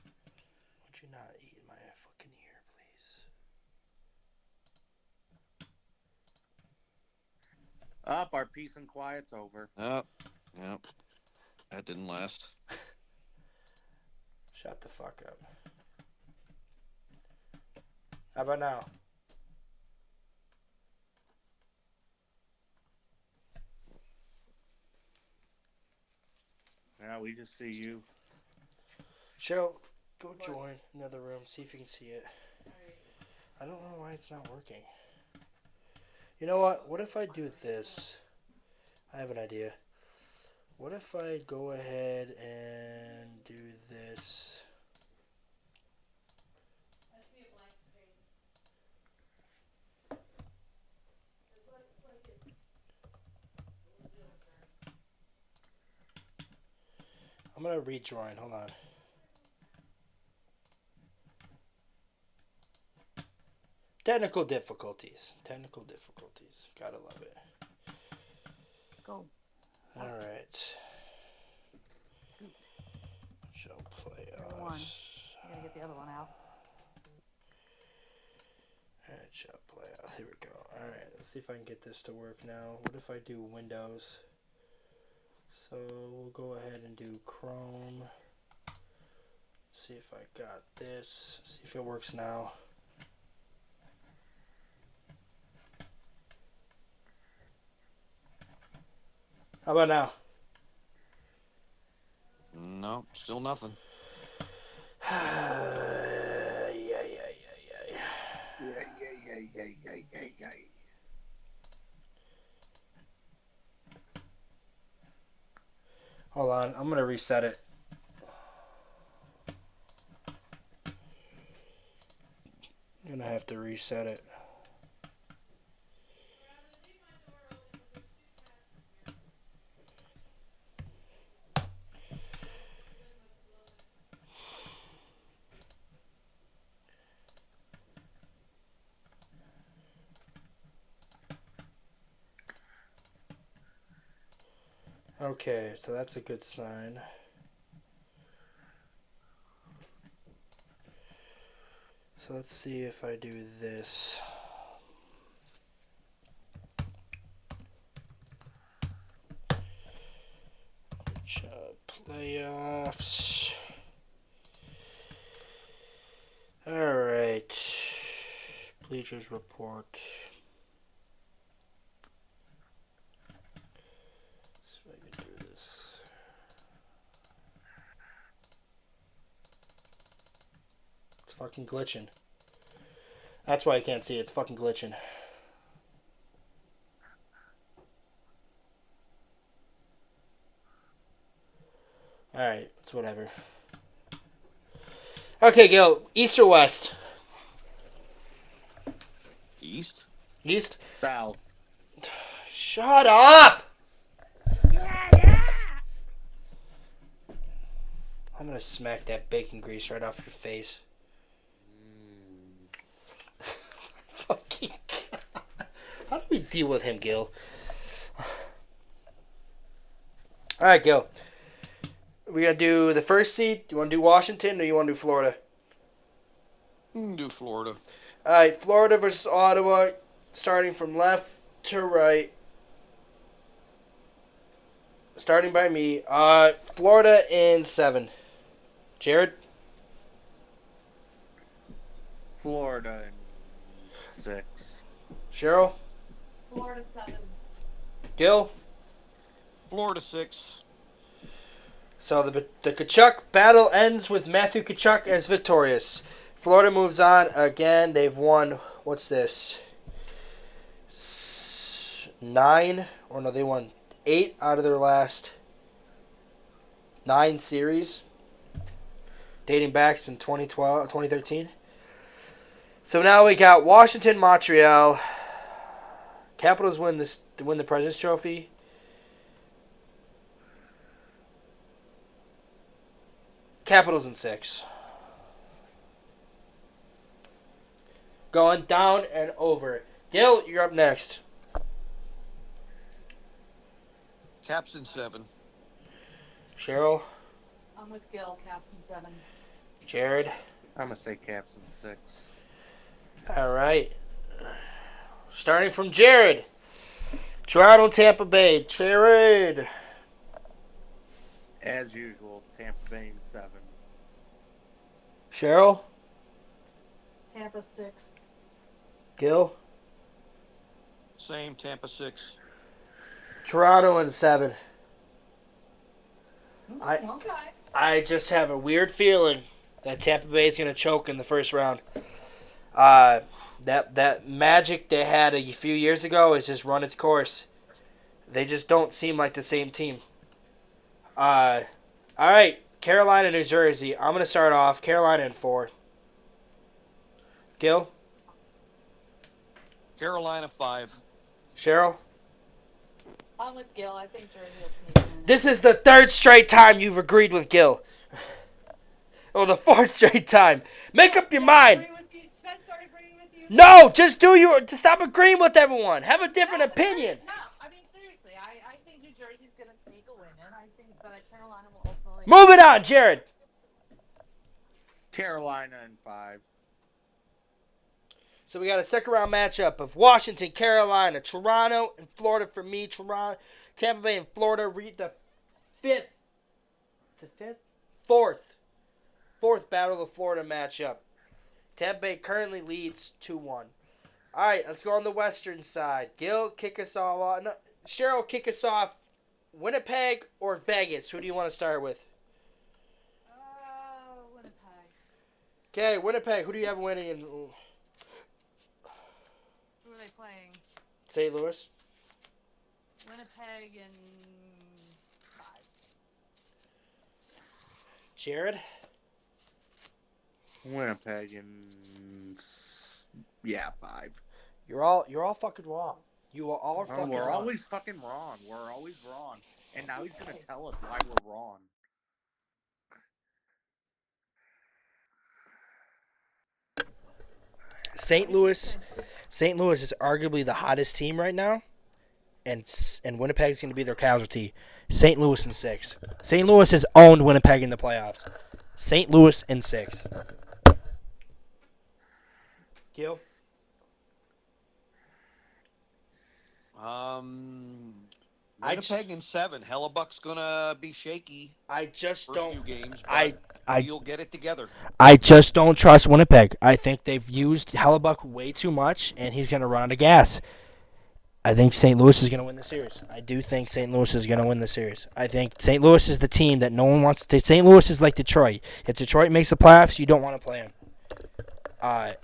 A: Would you not eat in my fucking ear, please?
B: Up, our peace and quiet's over.
D: Yep. That didn't last.
A: Shut the fuck up. How about now?
B: Yeah, we just see you.
A: Cheryl, go join another room. See if you can see it. I don't know why it's not working. You know what? What if I do this? I have an idea. What if I go ahead and do this?
G: I see a blank screen. It looks like it's
A: I'm gonna rejoin. Hold on. Technical difficulties. Gotta love it.
F: Go.
A: All right. Show play
F: One.
A: us.
F: I gotta get the other one out.
A: Alright, show play us. Here we go. Alright, let's see if I can get this to work now. What if I do Windows? So we'll go ahead and do Chrome. See if I got this. See if it works now. How about now?
D: No, still nothing.
A: Hold on, I'm gonna reset it. I'm gonna have to reset it. Okay, so that's a good sign. So let's see if I do this. Playoffs. Alright. Bleachers Report. See if I can do this. It's fucking glitching. That's why I can't see it. It's fucking glitching. Alright, it's whatever. Okay, Gil. East or West?
D: East?
A: East?
B: South.
A: Shut up! I'm gonna smack that bacon grease right off your face. Fucking God. How do we deal with him, Gil? Alright, Gil. We're gonna do the first seed. Do you wanna do Washington or you wanna do Florida?
D: Do Florida.
A: Alright, Florida versus Ottawa, starting from left to right. Starting by me. Florida in 7. Jared?
B: Florida in 6.
A: Cheryl?
G: Florida 7.
A: Gil?
D: Florida 6.
A: So the Kachuk battle ends with Matthew Kachuk as victorious. Florida moves on again. They've won, what's this? 9? Or no, they won 8 out of their last 9 series. Dating back since 2013. So now we got Washington, Montreal. Capitals win the President's Trophy. Capitals in 6. Going down and over. Gil, you're up next.
D: Caps in 7.
A: Cheryl,
F: I'm with Gil. Caps in 7.
A: Jared.
B: I'm gonna say Caps in 6.
A: All right. Starting from Jared. Toronto, Tampa Bay. Jared.
B: As usual, Tampa Bay in 7.
A: Cheryl.
F: Tampa 6.
A: Gil.
D: Same, Tampa 6.
A: Toronto in 7.
F: Okay.
A: I just have a weird feeling that Tampa Bay is going to choke in the first round. That magic they had a few years ago has just run its course. They just don't seem like the same team. All right, Carolina, New Jersey. I'm going to start off. Carolina in 4. Gil?
D: Carolina 5.
A: Cheryl?
F: I'm with Gil. I think Jersey will sneak in.
A: This is the 3rd straight time you've agreed with Gil. Or the 4th straight time. Make up your mind.
F: Should I start agreeing with you?
A: No, just stop agreeing with everyone. Have a different opinion.
F: No, I mean seriously. I think New Jersey's gonna sneak a win in. I think that Carolina will ultimately.
A: Moving on, Jared.
B: Carolina in 5.
A: So we got a second round matchup of Washington, Carolina, Toronto, and Florida for me. Toronto, Tampa Bay, and Florida. Read the 5th. It's a 5th? 4th Battle of the Florida matchup. Tampa Bay currently leads 2-1. All right, let's go on the western side. Gil, kick us all off. No, Cheryl, kick us off. Winnipeg or Vegas? Who do you want to start with?
F: Winnipeg.
A: Okay, Winnipeg. Who do you have winning in
F: Who are they playing?
A: St. Louis?
F: Winnipeg in 5.
A: Jared?
B: Winnipeg in 5.
A: You're all fucking wrong. You are all
B: Oh,
A: fucking
B: we're
A: wrong.
B: always fucking wrong. We're always wrong. And now he's gonna tell us why we're wrong.
A: St. Louis is arguably the hottest team right now, and Winnipeg's going to be their casualty. St. Louis in 6. St. Louis has owned Winnipeg in the playoffs. St. Louis in 6. Gil?
D: Winnipeg in 7. Hellebuck's gonna be shaky
A: I just
D: first
A: don't.
D: few games,
A: I
D: but you'll get it together.
A: I just don't trust Winnipeg. I think they've used Hellebuck way too much, and he's going to run out of gas. I think St. Louis is going to win the series. I do think St. Louis is going to win the series. I think St. Louis is the team that no one wants to take. St. Louis is like Detroit. If Detroit makes the playoffs, you don't want to play them.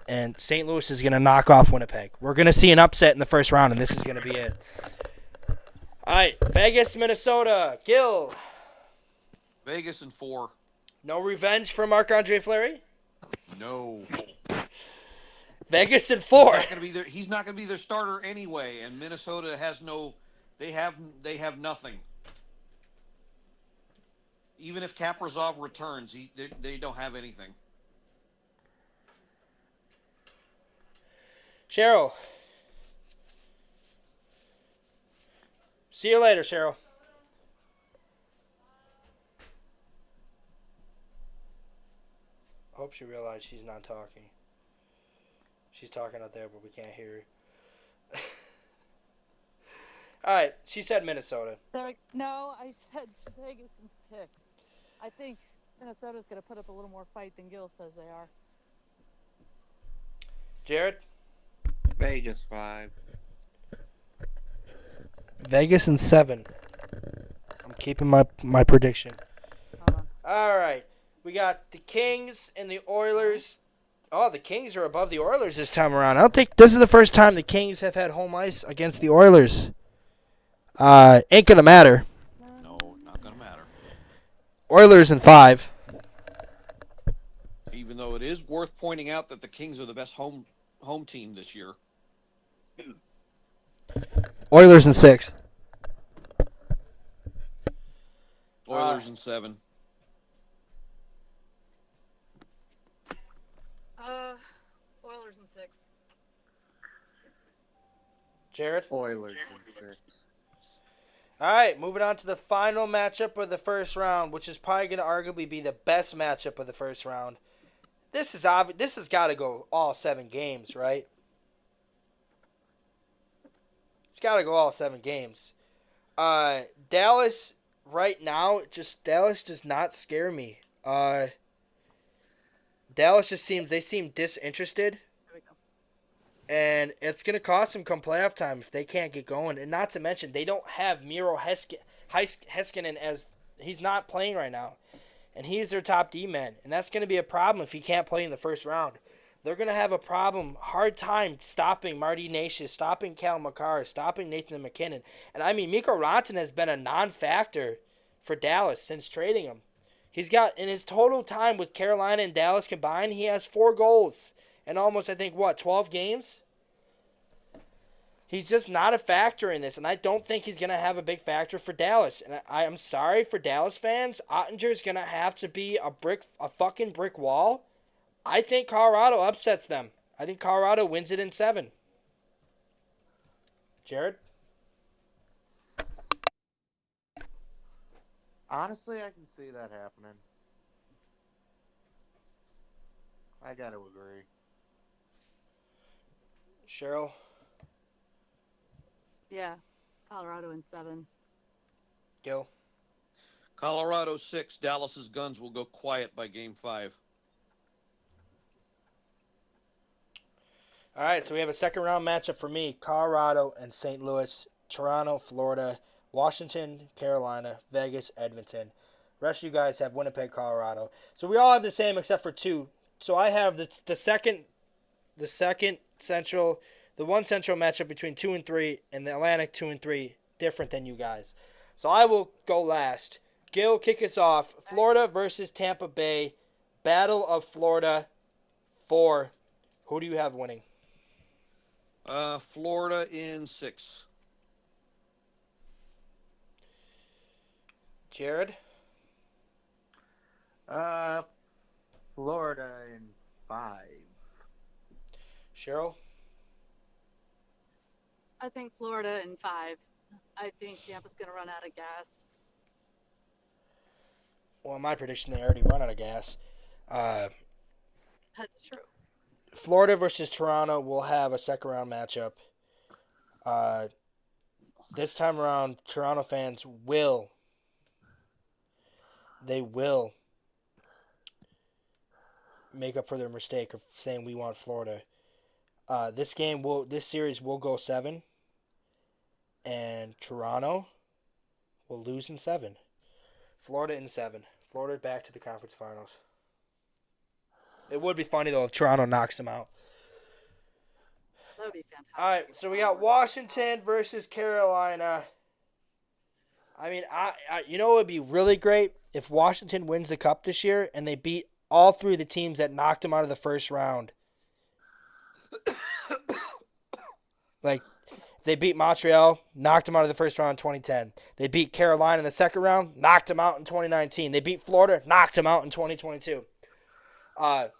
A: And St. Louis is going to knock off Winnipeg. We're going to see an upset in the first round, and this is going to be it. All right, Vegas, Minnesota. Gil.
D: Vegas in 4.
A: No revenge for Marc-Andre Fleury?
D: No.
A: Vegas in 4.
D: He's not gonna be their starter anyway, and Minnesota has no. They have nothing. Even if Kaprizov returns, they don't have anything.
A: Cheryl. See you later, Cheryl. I hope she realized she's not talking. She's talking out there, but we can't hear her. All right, she said Minnesota.
F: No, I said Vegas in 6. I think Minnesota's going to put up a little more fight than Gil says they are.
A: Jared?
B: Vegas 5.
A: Vegas in 7. I'm keeping my prediction.
F: Hold on.
A: All right. We got the Kings and the Oilers. Oh, the Kings are above the Oilers this time around. I don't think this is the first time the Kings have had home ice against the Oilers. Ain't gonna matter.
D: No, not going to matter.
A: Oilers in 5.
D: Even though it is worth pointing out that the Kings are the best home team this year.
A: Oilers in 6.
D: Oilers in 7.
F: Oilers in 6.
A: Jared?
B: Oilers in 6.
A: All right, moving on to the final matchup of the first round, which is probably going to arguably be the best matchup of the first round. This is obvious. This has got to go all 7 games, right? It's got to go all 7 games. Dallas right now, Dallas does not scare me. Dallas they seem disinterested. And it's going to cost them come playoff time if they can't get going. And not to mention, they don't have Miro Heiskanen as he's not playing right now. And he's their top D-man. And that's going to be a problem if he can't play in the first round. They're going to have a hard time stopping Marty Nashis, stopping Cal McCarr, stopping Nathan McKinnon. And I mean, Mikko Rantanen has been a non-factor for Dallas since trading him. He's got, in his total time with Carolina and Dallas combined, he has 4 goals. And almost, I think, 12 games? He's just not a factor in this, and I don't think he's going to have a big factor for Dallas. And I'm sorry for Dallas fans. Ottinger's going to have to be a fucking brick wall. I think Colorado upsets them. I think Colorado wins it in 7. Jared?
B: Honestly, I can see that happening. I got to agree.
A: Cheryl?
F: Yeah, Colorado in 7.
A: Gil?
D: Colorado 6. Dallas's guns will go quiet by game 5.
A: All right, so we have a second round matchup for me. Colorado and St. Louis, Toronto, Florida, Washington, Carolina, Vegas, Edmonton. The rest of you guys have Winnipeg, Colorado. So we all have the same except for 2. So I have the second central, the one central matchup between 2 and 3 and the Atlantic 2 and 3 different than you guys. So I will go last. Gil, kick us off. Florida versus Tampa Bay. Battle of Florida 4. Who do you have winning?
D: Florida in 6.
A: Jared?
B: Florida in 5.
A: Cheryl?
F: I think Florida in 5. I think Tampa's going to run out of gas.
A: Well, my prediction, they already run out of gas.
F: That's true.
A: Florida versus Toronto will have a second round matchup. This time around, Toronto fans will make up for their mistake of saying we want Florida. This series will go 7, and Toronto will lose in 7. Florida in 7. Florida back to the conference finals. It would be funny, though, if Toronto knocks them out.
F: That would be fantastic.
A: All right, so we got Washington versus Carolina. I mean, you know what would be really great? If Washington wins the Cup this year and they beat all 3 of the teams that knocked them out of the first round. Like, if they beat Montreal, knocked them out of the first round in 2010. They beat Carolina in the second round, knocked them out in 2019. They beat Florida, knocked them out in 2022. Kind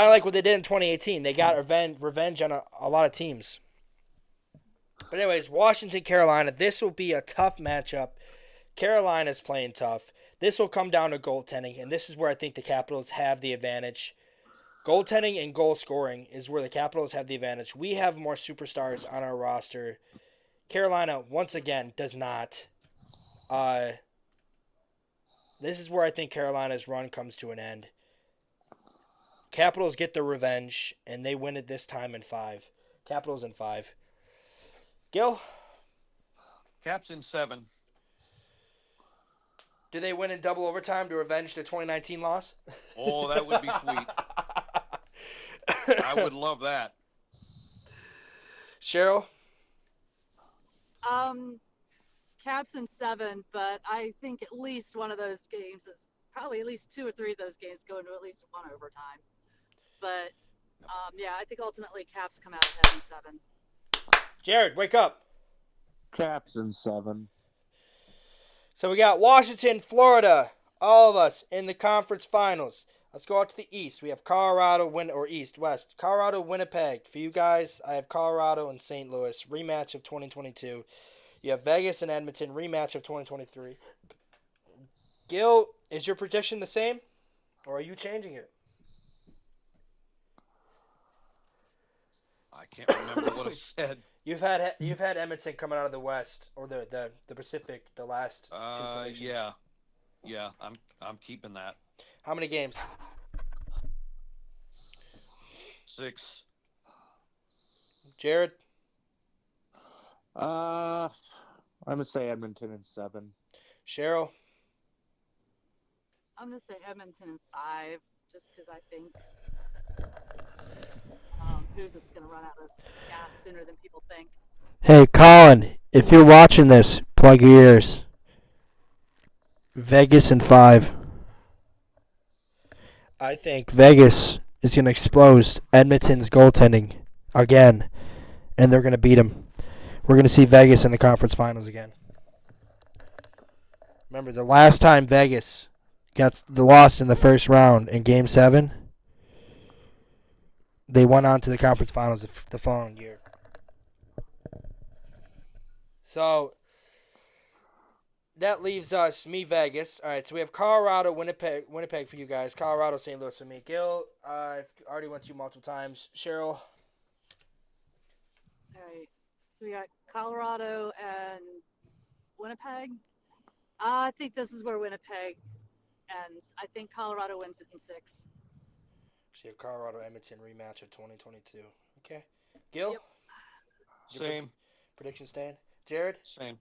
A: of like what they did in 2018. They got revenge on a lot of teams. But anyways, Washington, Carolina, this will be a tough matchup. Carolina's playing tough. This will come down to goaltending, and this is where I think the Capitals have the advantage. Goaltending and goal scoring is where the Capitals have the advantage. We have more superstars on our roster. Carolina, once again, does not. This is where I think Carolina's run comes to an end. Capitals get their revenge, and they win it this time in 5. Capitals in 5. Gil?
D: Caps in 7.
A: Do they win in double overtime to revenge the 2019 loss?
D: Oh, that would be sweet. I would love that.
A: Cheryl?
F: Caps in 7, but I think at least one of those games is probably at least 2 or 3 of those games go into at least 1 overtime. But yeah, I think ultimately Caps come out ahead in 7.
A: Jared, wake up.
B: Caps in 7.
A: So we got Washington, Florida, all of us in the conference finals. Let's go out to the East. We have Colorado, West. Colorado, Winnipeg. For you guys, I have Colorado and St. Louis, rematch of 2022. You have Vegas and Edmonton, rematch of 2023. Gil, is your prediction the same, or are you changing it?
D: I can't remember what I said.
A: You've had Edmonton coming out of the West or the Pacific the last 2 predictions.
D: Yeah. I'm keeping that.
A: How many games?
D: 6.
A: Jared?
B: I'm gonna say Edmonton in 7.
A: Cheryl?
F: I'm going to say Edmonton in 5, just because I think it's going to run out of gas sooner than people think.
E: Hey, Colin, if you're watching this, plug your ears. Vegas in 5. I think Vegas is going to expose Edmonton's goaltending again, and they're going to beat them. We're going to see Vegas in the conference finals again. Remember, the last time Vegas got lost in the first round in Game 7, they went on to the conference finals the following year. So that leaves us, me, Vegas. All right, so we have Colorado, Winnipeg for you guys. Colorado, St. Louis for me. Gil, I already went to you multiple times. Cheryl?
F: All right. So we got Colorado and Winnipeg. I think this is where Winnipeg ends. I think Colorado wins it in 6.
A: So you have Colorado, Edmonton rematch of 2022. Okay. Gil?
F: Yep.
D: Same.
A: Prediction staying. Jared?
D: Same.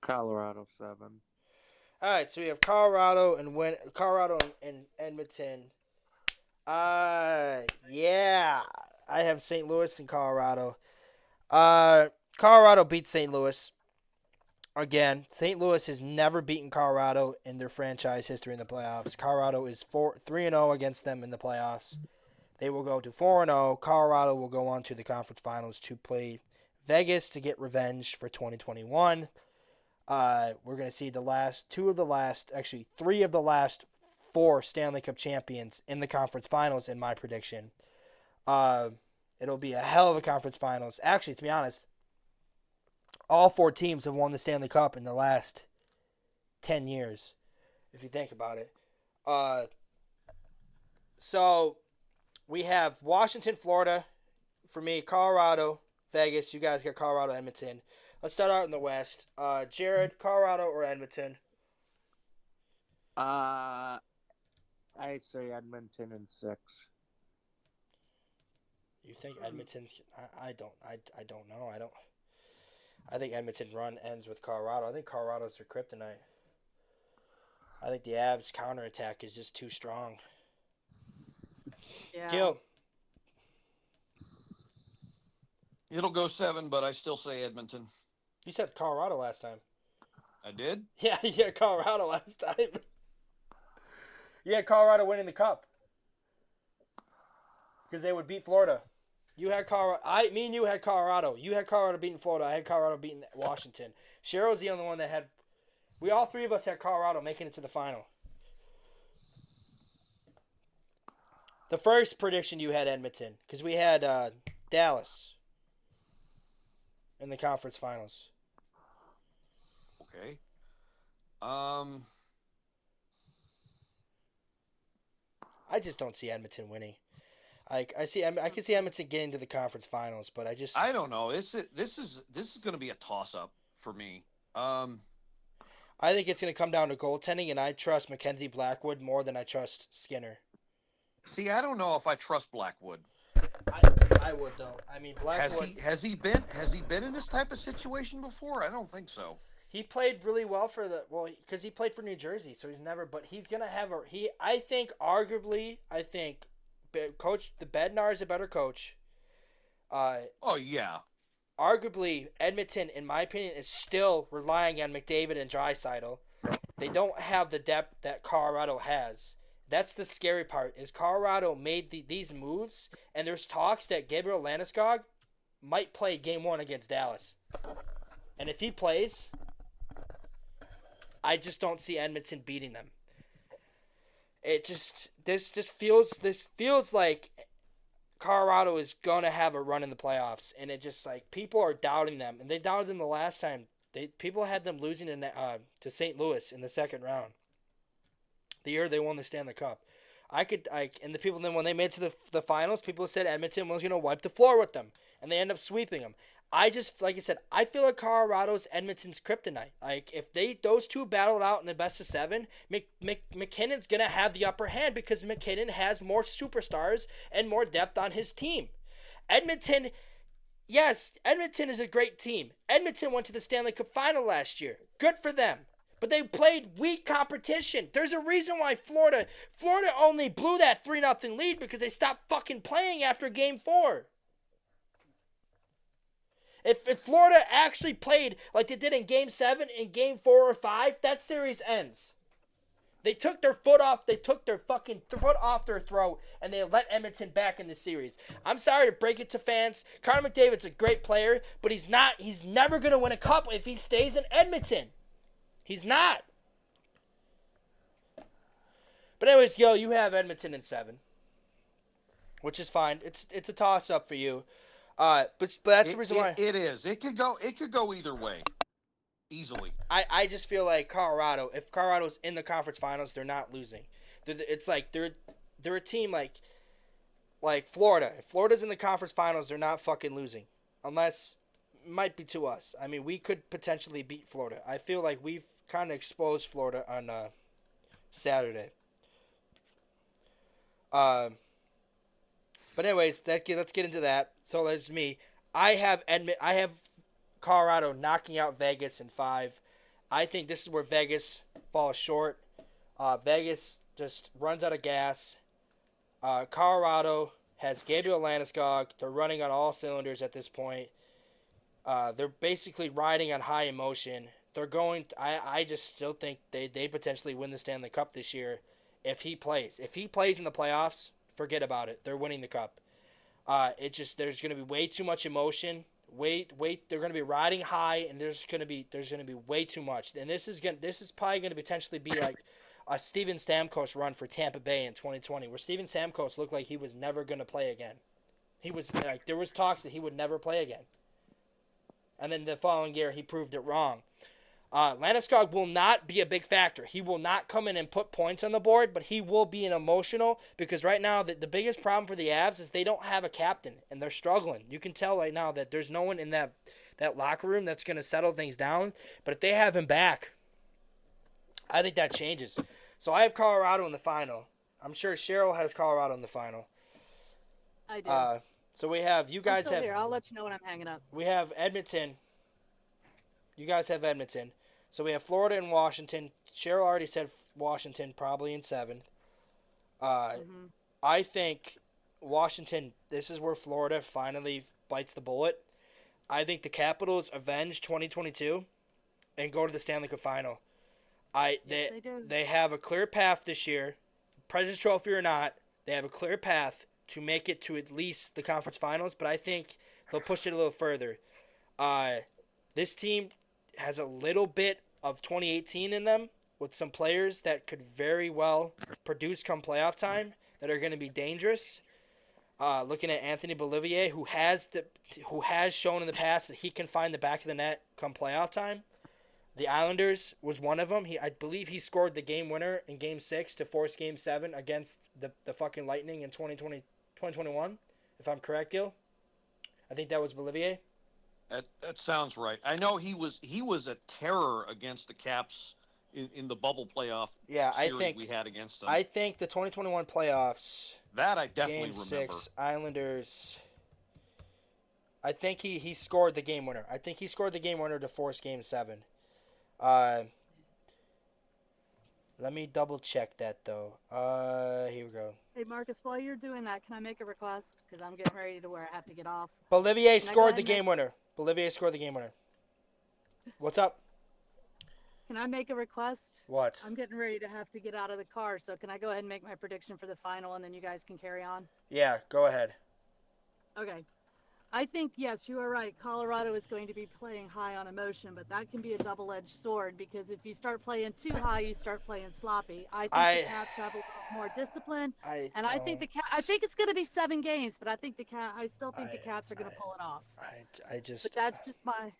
B: Colorado 7.
A: All right, so we have Colorado and Edmonton. Yeah, I have St. Louis and Colorado. Colorado beat St. Louis again. St. Louis has never beaten Colorado in their franchise history in the playoffs. Colorado is 3-0 against them in the playoffs. They will go to 4-0. Colorado will go on to the conference finals to play Vegas to get revenge for 2021. We're going to see three of the last 4 Stanley Cup champions in the conference finals in my prediction. It'll be a hell of a conference finals. Actually, to be honest, all 4 teams have won the Stanley Cup in the last 10 years, if you think about it. So we have Washington, Florida. For me, Colorado, Vegas. You guys got Colorado, Edmonton. Let's start out in the West. Jared, Colorado or Edmonton?
B: I'd say Edmonton in 6.
A: You think Edmonton? I don't know. I think Edmonton run ends with Colorado. I think Colorado's their kryptonite. I think the Avs counterattack is just too strong.
F: Yeah.
A: Gil.
D: It'll go 7, but I still say Edmonton.
A: You said Colorado last time.
D: I did?
A: Yeah, you had Colorado last time. You had Colorado winning the cup. Because they would beat Florida. You had Colorado. Me and you had Colorado. You had Colorado beating Florida. I had Colorado beating Washington. Cheryl's the only one that had. We all 3 of us had Colorado making it to the final. The first prediction you had Edmonton. Because we had Dallas in the conference finals.
D: Okay.
A: I just don't see Edmonton winning. I can see Edmonton getting to the conference finals, but
D: I don't know. This is going to be a toss up for me.
A: I think it's going to come down to goaltending, and I trust Mackenzie Blackwood more than I trust Skinner.
D: See, I don't know if I trust Blackwood.
A: I would though. I mean, Blackwood
D: Has he been in this type of situation before? I don't think so.
A: He played really well for because he played for New Jersey, so he's never. But he's gonna have I think arguably, Coach the Bednar is a better coach.
D: Oh yeah.
A: Arguably, Edmonton, in my opinion, is still relying on McDavid and Draisaitl. They don't have the depth that Colorado has. That's the scary part. Is Colorado made these moves, and there's talks that Gabriel Landeskog might play Game 1 against Dallas. And if he plays, I just don't see Edmonton beating them. This feels like Colorado is gonna have a run in the playoffs, and it just like people are doubting them, and they doubted them the last time. People had them losing to St. Louis in the second round. The year they won the Stanley Cup. And the people then when they made it to the finals, people said Edmonton was gonna wipe the floor with them, and they end up sweeping them. Like I said, I feel like Colorado's Edmonton's kryptonite. Like if those two battled out in the best of 7, McKinnon's gonna have the upper hand because McKinnon has more superstars and more depth on his team. Edmonton is a great team. Edmonton went to the Stanley Cup final last year. Good for them. But they played weak competition. There's a reason why Florida only blew that 3-0 lead because they stopped fucking playing after Game 4. If Florida actually played like they did in Game 7, in Game 4 or 5, that series ends. They took their fucking foot off their throat, and they let Edmonton back in the series. I'm sorry to break it to fans. Connor McDavid's a great player, but he's never going to win a cup if he stays in Edmonton. He's not. But anyways, you have Edmonton in 7, which is fine. It's a toss-up for you. But that's the reason why
D: it is. It could go either way, easily.
A: I just feel like Colorado. If Colorado's in the conference finals, they're not losing. It's like they're a team like Florida. If Florida's in the conference finals, they're not fucking losing, unless it might be to us. I mean, we could potentially beat Florida. I feel like we've kind of exposed Florida on Saturday. But anyways, let's get into that. So that's me. I have Colorado knocking out Vegas in 5. I think this is where Vegas falls short. Vegas just runs out of gas. Colorado has Gabriel Landeskog. They're running on all cylinders at this point. They're basically riding on high emotion. They're going. I just still think they potentially win the Stanley Cup this year if he plays. If he plays in the playoffs, forget about it. They're winning the cup. There's going to be way too much emotion. They're going to be riding high, and there's going to be way too much. And this is probably going to potentially be like a Steven Stamkos run for Tampa Bay in 2020, where Steven Stamkos looked like he was never going to play again. He was like there was talks that he would never play again. And then the following year, he proved it wrong. Landeskog will not be a big factor. He will not come in and put points on the board, but he will be an emotional because right now the biggest problem for the Avs is they don't have a captain, and they're struggling. You can tell right now that there's no one in that locker room that's going to settle things down. But if they have him back, I think that changes. So I have Colorado in the final. I'm sure Cheryl has Colorado in the final.
F: I do.
A: So we have you guys
F: I'm still
A: have.
F: here. I'll let you know when I'm hanging up.
A: We have Edmonton. You guys have Edmonton. So we have Florida and Washington. Cheryl already said Washington probably in 7. I think Washington, this is where Florida finally bites the bullet. I think the Capitals avenge 2022 and go to the Stanley Cup final.
F: They do.
A: They have a clear path this year. President's Trophy or not, they have a clear path to make it to at least the conference finals, but I think they'll push it a little further. This team has a little bit of 2018 in them with some players that could very well produce come playoff time that are going to be dangerous. Looking at Anthony Bolivier, who has shown in the past that he can find the back of the net come playoff time. The Islanders was one of them. I believe he scored the game winner in Game 6 to force Game 7 against the fucking Lightning in 2021, if I'm correct, Gil. I think that was Bolivier.
D: That sounds right. I know he was a terror against the Caps in the bubble playoff series we had against them.
A: I think the 2021 playoffs.
D: That I definitely
A: Game
D: remember.
A: 6 Islanders. I think he scored the game winner. I think he scored the game winner to force Game 7. Uh, let me double check that though. Here we go.
F: Hey, Marcus, while you're doing that, can I make a request? Because I'm getting ready to where I have to get off.
A: Bolivier
F: Can I go
A: scored
F: ahead
A: the
F: and make-
A: game winner. Bolivier scored the game winner. What's up?
F: Can I make a request?
A: What?
F: I'm getting ready to have to get out of the car, so can I go ahead and make my prediction for the final, and then you guys can carry on?
A: Yeah, go ahead.
F: Okay. I think, yes, you are right. Colorado is going to be playing high on emotion, but that can be a double-edged sword because if you start playing too high, you start playing sloppy. I think the Caps have a little more discipline, and I think I think it's going to be 7 games, but I think I still think the Caps are going to pull it off. But that's just my.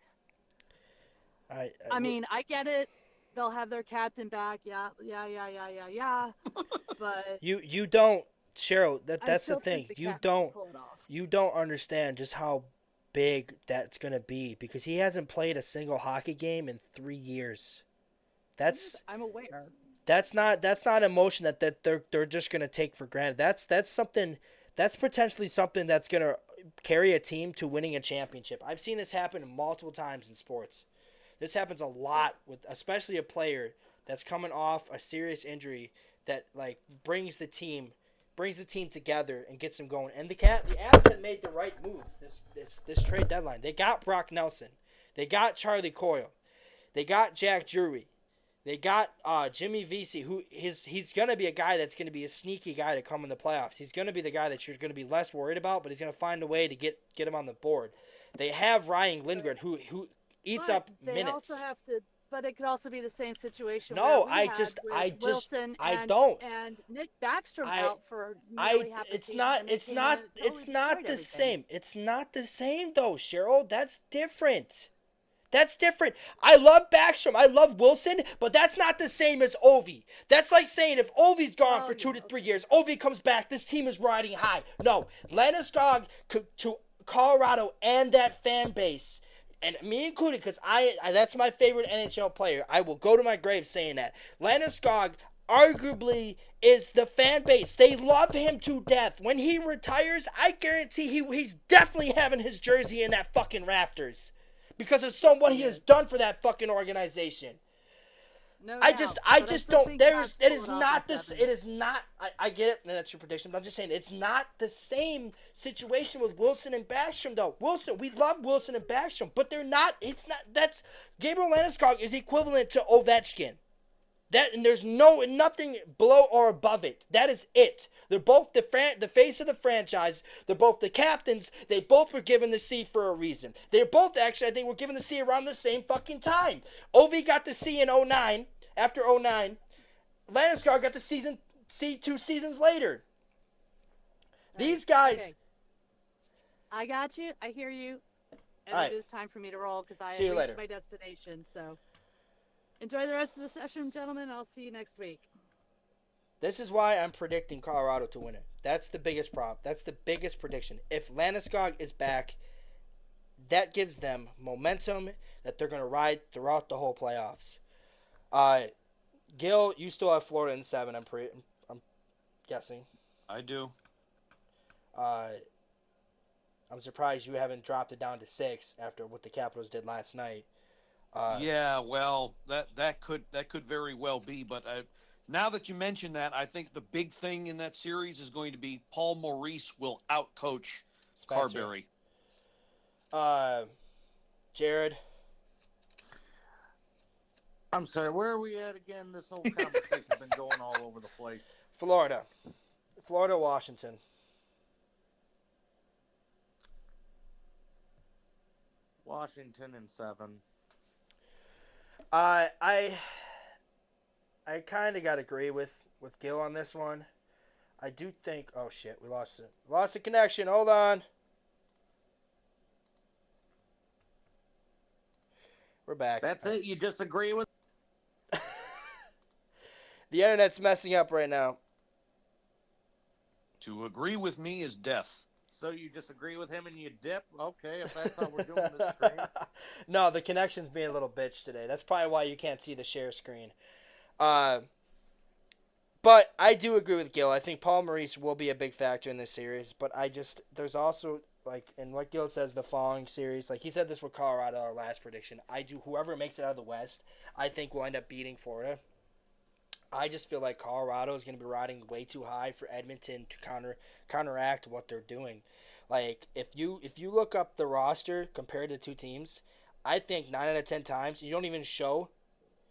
F: I mean, I get it. They'll have their captain back. Yeah. But
A: you don't, Cheryl. That's
F: I
A: the
F: still
A: thing.
F: think the
A: You
F: Caps can
A: don't
F: pull it off.
A: you don't understand just how big that's gonna be because he hasn't played a single hockey game in 3 years.
F: I'm aware.
A: That's not emotion that they're just gonna take for granted. That's something that's potentially something that's gonna carry a team to winning a championship. I've seen this happen multiple times in sports. This happens a lot with especially a player that's coming off a serious injury that like brings the team together and gets them going. And the Avs have made the right moves this trade deadline. They got Brock Nelson. They got Charlie Coyle. They got Jack Drury. They got Jimmy Vesey, who he's going to be a guy that's going to be a sneaky guy to come in the playoffs. He's going to be the guy that you're going to be less worried about, but he's going to find a way to get him on the board. They have Ryan Lindgren, who eats up
F: they
A: minutes.
F: Also have to, but it could also be the same situation.
A: No,
F: where we had with Wilson and Nick Backstrom out for nearly half a season. It's not
A: the same. It's not the same though, Cheryl. That's different. I love Backstrom. I love Wilson, but that's not the same as Ovi. That's like saying if Ovi's gone for 2 to 3 years, Ovi comes back, this team is riding high. No, Landeskog to Colorado and that fan base, and me included, because I that's my favorite NHL player. I will go to my grave saying that. Landeskog arguably is the fan base. They love him to death. When he retires, I guarantee he's definitely having his jersey in that fucking rafters. Because of what he has done for that fucking organization. I just don't. It is not this. It is not. I get it. And that's your prediction. But I'm just saying it's not the same situation with Wilson and Backstrom though. We love Wilson and Backstrom, but they're not. It's not. That's Gabriel Landeskog is equivalent to Ovechkin. And there's nothing below or above it. That is it. They're both the face of the franchise. They're both the captains. They both were given the C for a reason. They're both actually, I think, were given the C around the same fucking time. Ovi got the C in 09. After 09, Landeskog got the C 2 seasons later. Right. These guys. Okay.
F: I got you. I hear you. And
A: right.
F: It is time for me to roll because I have reached my destination. So. Enjoy the rest of the session, gentlemen. I'll see you next week.
A: This is why I'm predicting Colorado to win it. That's the biggest problem. That's the biggest prediction. If Landeskog is back, that gives them momentum that they're going to ride throughout the whole playoffs. Gil, you still have Florida in 7. I'm guessing.
D: I do.
A: I'm surprised you haven't dropped it down to 6 after what the Capitals did last night.
D: Yeah, well, that could very well be, but now that you mention that, I think the big thing in that series is going to be Paul Maurice will outcoach Carberry.
A: Jared.
B: I'm sorry, where are we at again? This whole conversation's been going all over the place.
A: Florida, Washington.
B: Washington in 7.
A: I kind of got to agree with Gil on this one. I do think. Oh shit, we lost it. Lost the connection. Hold on. We're back.
B: That's it. You just agree with.
A: The internet's messing up right now.
D: To agree with me is death.
B: So you disagree with him and you dip? Okay, if that's how we're doing this stream.
A: No, the connection's being a little bitch today. That's probably why you can't see the share screen. But I do agree with Gil. I think Paul Maurice will be a big factor in this series. But there's also like Gil says, the following series, like he said this with Colorado, our last prediction. Whoever makes it out of the West, I think will end up beating Florida. I just feel like Colorado is going to be riding way too high for Edmonton to counteract what they're doing. Like if you look up the roster compared to two teams, I think 9 out of 10 times you don't even show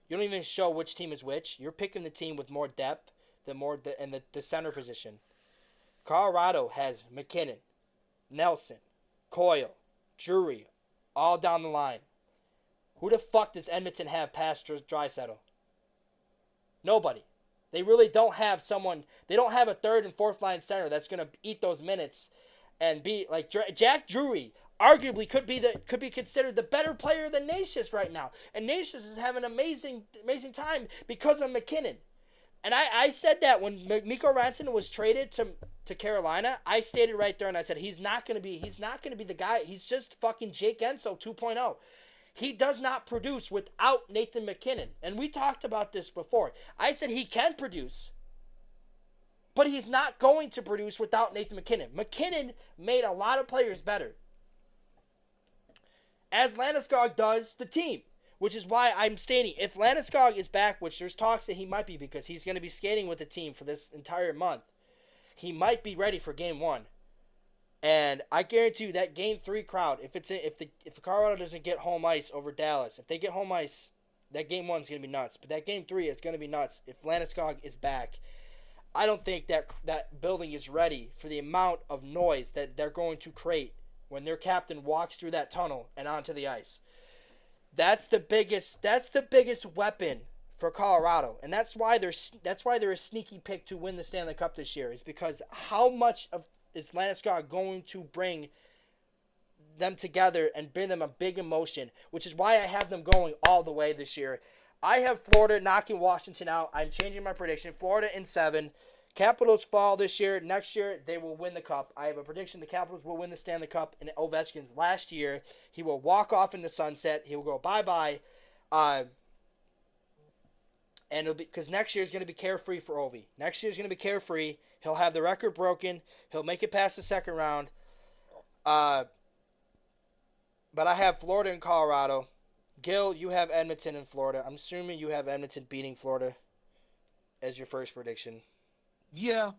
A: which team is which. You're picking the team with more depth, the center position. Colorado has McKinnon, Nelson, Coyle, Drury, all down the line. Who the fuck does Edmonton have past Draisaitl? Nobody. They really don't have someone. They don't have a third and fourth line center that's gonna eat those minutes and be like Jack Drury. Arguably could be considered the better player than Nashis right now, and Nashis is having an amazing time because of McKinnon. And I said that when Mikko Rantanen was traded to Carolina, I stated right there and I said he's not gonna be the guy. He's just fucking Jake Enso 2.0. He does not produce without Nathan McKinnon. And we talked about this before. I said he can produce, but he's not going to produce without Nathan McKinnon. McKinnon made a lot of players better, as Landeskog does the team, which is why I'm stating if Landeskog is back, which there's talks that he might be because he's going to be skating with the team for this entire month, he might be ready for Game 1. And I guarantee you that Game 3 crowd, if Colorado doesn't get home ice over Dallas, if they get home ice, that Game 1 is going to be nuts. But that Game 3 is going to be nuts if Landeskog is back. I don't think that building is ready for the amount of noise that they're going to create when their captain walks through that tunnel and onto the ice. That's the biggest weapon for Colorado, and that's why they're a sneaky pick to win the Stanley Cup this year. Is because how much of is Landeskog going to bring them together and bring them a big emotion, which is why I have them going all the way this year. I have Florida knocking Washington out. I'm changing my prediction. Florida in 7. Capitals fall this year. Next year, they will win the Cup. I have a prediction the Capitals will win the Stanley Cup in Ovechkin's last year. He will walk off in the sunset. He will go bye-bye. And it'll be because next year is going to be carefree for Ovi. Next year is going to be carefree. He'll have the record broken. He'll make it past the second round. But I have Florida and Colorado. Gil, you have Edmonton and Florida. I'm assuming you have Edmonton beating Florida as your first prediction.
D: Yeah.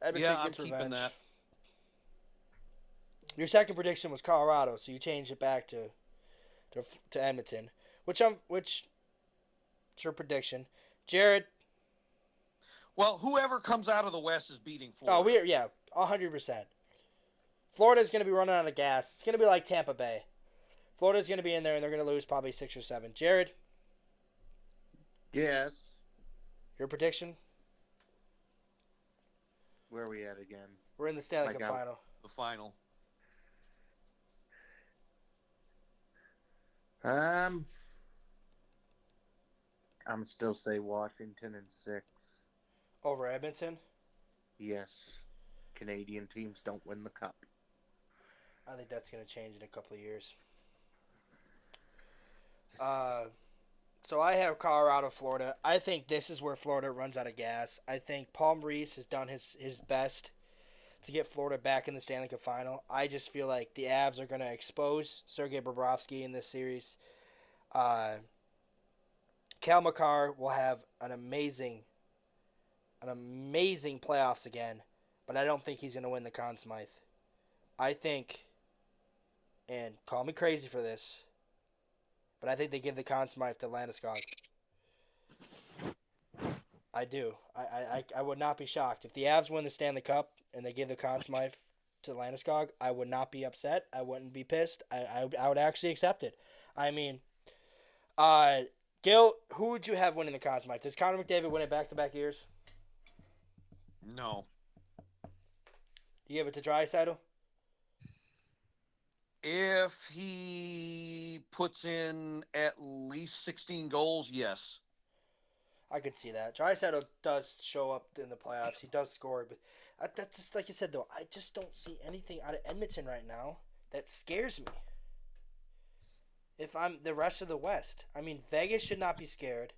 A: Edmonton
D: I'm
A: gets
D: keeping
A: revenge.
D: that.
A: Your second prediction was Colorado, so you changed it back to Edmonton. What's your prediction, Jared?
D: Well, whoever comes out of the West is beating Florida.
A: Oh, 100%. Florida's going to be running out of gas. It's going to be like Tampa Bay. Florida's going to be in there, and they're going to lose probably 6 or 7. Jared?
B: Yes.
A: Your prediction?
B: Where are we at again?
A: We're in the Stanley Cup final.
D: The final.
B: I'm still say Washington in 6.
A: Over Edmonton?
B: Yes. Canadian teams don't win the cup.
A: I think that's going to change in a couple of years. So I have Colorado, Florida. I think this is where Florida runs out of gas. I think Paul Maurice has done his best to get Florida back in the Stanley Cup final. I just feel like the Avs are going to expose Sergei Bobrovsky in this series. Cal McCarr will have an amazing playoffs again, but I don't think he's going to win the Conn Smythe. I think, and call me crazy for this, but I think they give the Conn Smythe to Landeskog. I do. I would not be shocked. If the Avs win the Stanley Cup and they give the Conn Smythe to Landeskog, I would not be upset. I wouldn't be pissed. I would actually accept it. I mean, Gil, who would you have winning the Conn Smythe? Does Connor McDavid win it back-to-back years?
D: No.
A: You give it to Draisaitl?
D: If he puts in at least 16 goals, yes.
A: I could see that. Draisaitl does show up in the playoffs. He does score, but that's just like you said, though. I just don't see anything out of Edmonton right now that scares me. If I'm the rest of the West, I mean, Vegas should not be scared.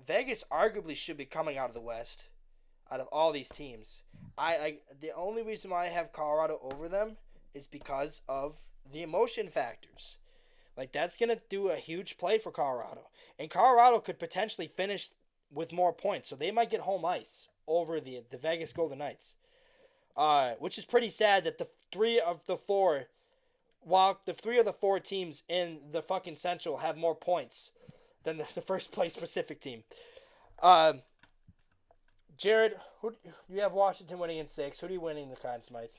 A: Vegas arguably should be coming out of the West. out of all these teams. The only reason why I have Colorado over them is because of the emotion factors. Like, that's going to do a huge play for Colorado. And Colorado could potentially finish with more points, so they might get home ice over the Vegas Golden Knights. Which is pretty sad that the three of the four teams in the fucking Central have more points than the first place Pacific team. Jared, you have Washington winning in 6. Who do you winning the Conn Smythe?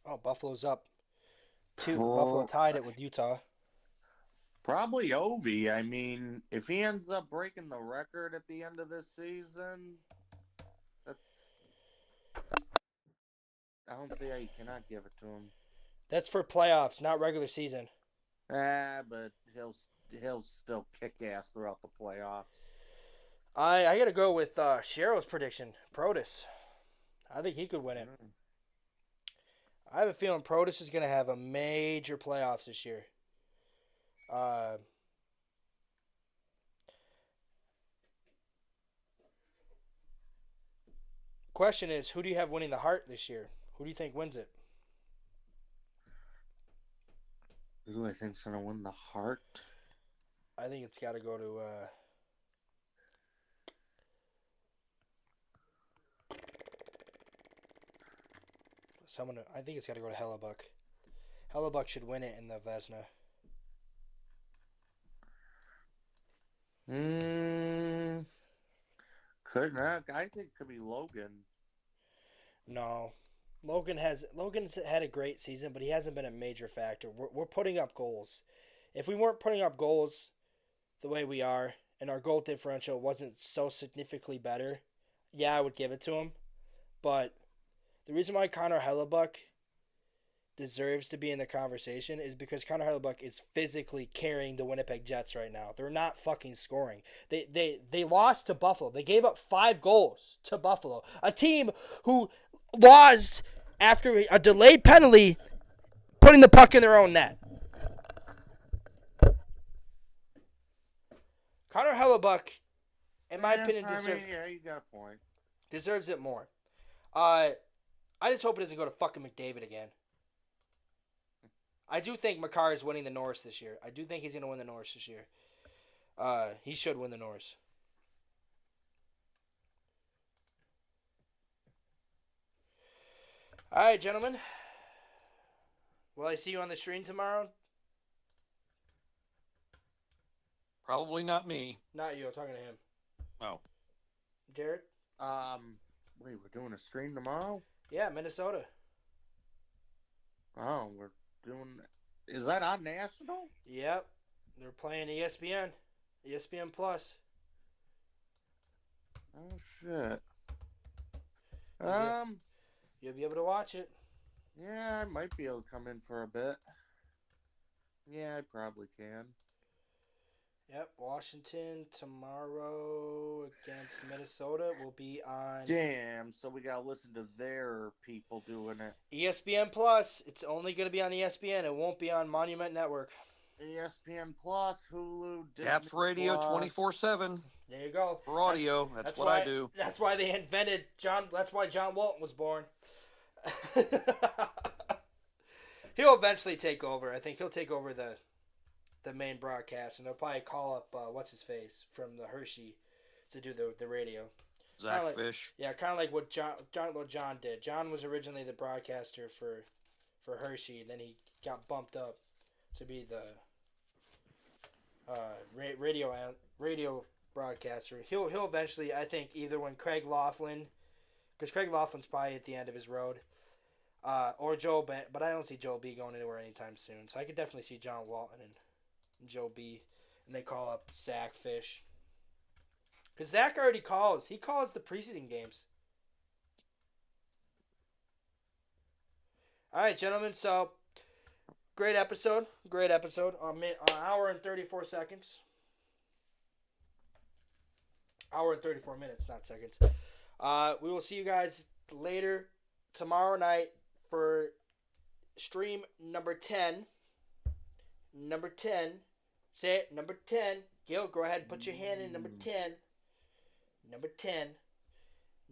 A: Oh, Buffalo's up 2. Buffalo tied it with Utah.
B: Probably Ovi. I mean, if he ends up breaking the record at the end of this season, I don't see how you cannot give it to him.
A: That's for playoffs, not regular season.
B: But he'll still kick ass throughout the playoffs.
A: I gotta go with Cheryl's prediction, Protus. I think he could win it. I have a feeling Protus is gonna have a major playoffs this year. Question is, who do you have winning the Hart this year? Who do you think wins it?
B: Who do I think's gonna win the Hart?
A: I think it's got to go to someone. I think it's got to go to Hellebuck. Hellebuck should win it in the Vesna.
B: Could not. I think it could be Logan.
A: No, Logan's had a great season, but he hasn't been a major factor. We're putting up goals. If we weren't putting up goals the way we are, and our goal differential wasn't so significantly better, yeah, I would give it to him. But the reason why Connor Hellebuck deserves to be in the conversation is because Connor Hellebuck is physically carrying the Winnipeg Jets right now. They're not fucking scoring. They lost to Buffalo. They gave up 5 goals to Buffalo, a team who lost after a delayed penalty, putting the puck in their own net. Connor Hellebuck, in my opinion,
B: you got a point.
A: Deserves it more. I just hope it doesn't go to fucking McDavid again. I do think Makar is winning the Norris this year. I do think he's going to win the Norris this year. He should win the Norris. All right, gentlemen. Will I see you on the stream tomorrow?
D: Probably not me.
A: Not you. I'm talking to him.
D: Oh.
A: Jared?
B: Wait, we're doing a stream tomorrow?
A: Yeah, Minnesota.
B: Oh, we're doing... Is that on national?
A: Yep. They're playing ESPN. ESPN Plus.
B: Oh, shit.
A: You'll be able to watch it.
B: Yeah, I might be able to come in for a bit. Yeah, I probably can.
A: Yep, Washington tomorrow against Minnesota will be on
B: Damn, so we gotta listen to their people doing it.
A: ESPN Plus. It's only going to be on ESPN. It won't be on Monument Network.
B: ESPN Plus, Hulu, Disney
D: Caps Radio
B: Plus.
D: 24/7
A: There you go.
D: for audio. That's what
A: why,
D: I do.
A: That's why they invented John. That's why John Walton was born. He'll eventually take over. I think he'll take over the main broadcast, and they'll probably call up what's his face from the Hershey to do the radio.
D: Zach
A: like,
D: Fish.
A: Yeah, kind of like what John did. John was originally the broadcaster for Hershey, and then he got bumped up to be the radio broadcaster. He'll eventually, I think, either when Craig Laughlin, because Craig Laughlin's probably at the end of his road, or Joe, but I don't see Joe B going anywhere anytime soon. So I could definitely see John Walton and Joe B, and they call up Zach Fish. Because Zach already calls. He calls the preseason games. All right, gentlemen. So, great episode. Great episode. An hour and 34 seconds. Hour and 34 minutes, not seconds. We will see you guys later tomorrow night for stream number 10. Number 10. Say it. Number 10. Gil, go ahead and put your hand in number 10. Number 10.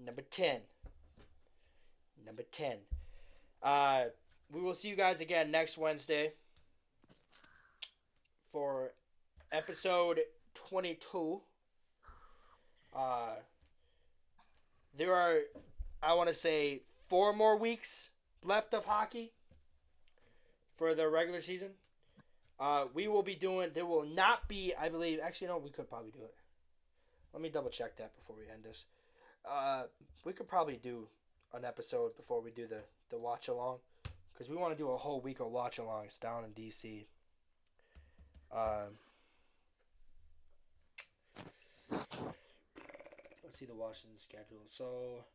A: Number 10. Number 10. We will see you guys again next Wednesday for episode 22. There are, I want to say, 4 more weeks left of hockey for the regular season. We will be doing, there will not be, I believe, actually, no, we could probably do it. Let me double check that before we end this. We could probably do an episode before we do the watch along, because we want to do a whole week of watch alongs down in DC. Let's see the Washington schedule. So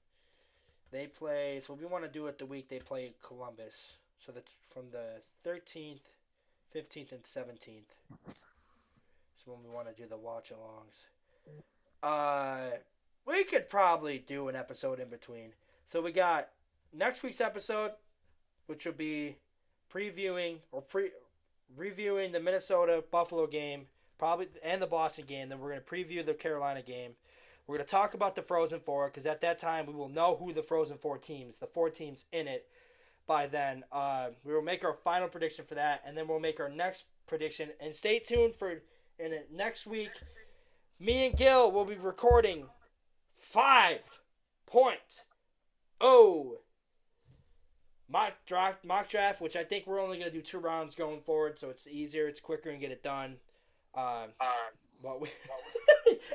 A: they play. So we want to do it the week they play Columbus. So that's from the 13th, 15th, and 17th. So when we want to do the watch alongs. We could probably do an episode in between. So we got next week's episode, which will be reviewing the Minnesota Buffalo game, probably, and the Boston game. Then we're going to preview the Carolina game. We're going to talk about the Frozen Four, because at that time we will know who the Frozen Four teams, the 4 teams in it, by then. We will make our final prediction for that, and then we'll make our next prediction. And stay tuned for next week. Me and Gil will be recording 5.0 mock draft, which I think we're only going to do 2 rounds going forward, so it's easier, it's quicker, and get it done.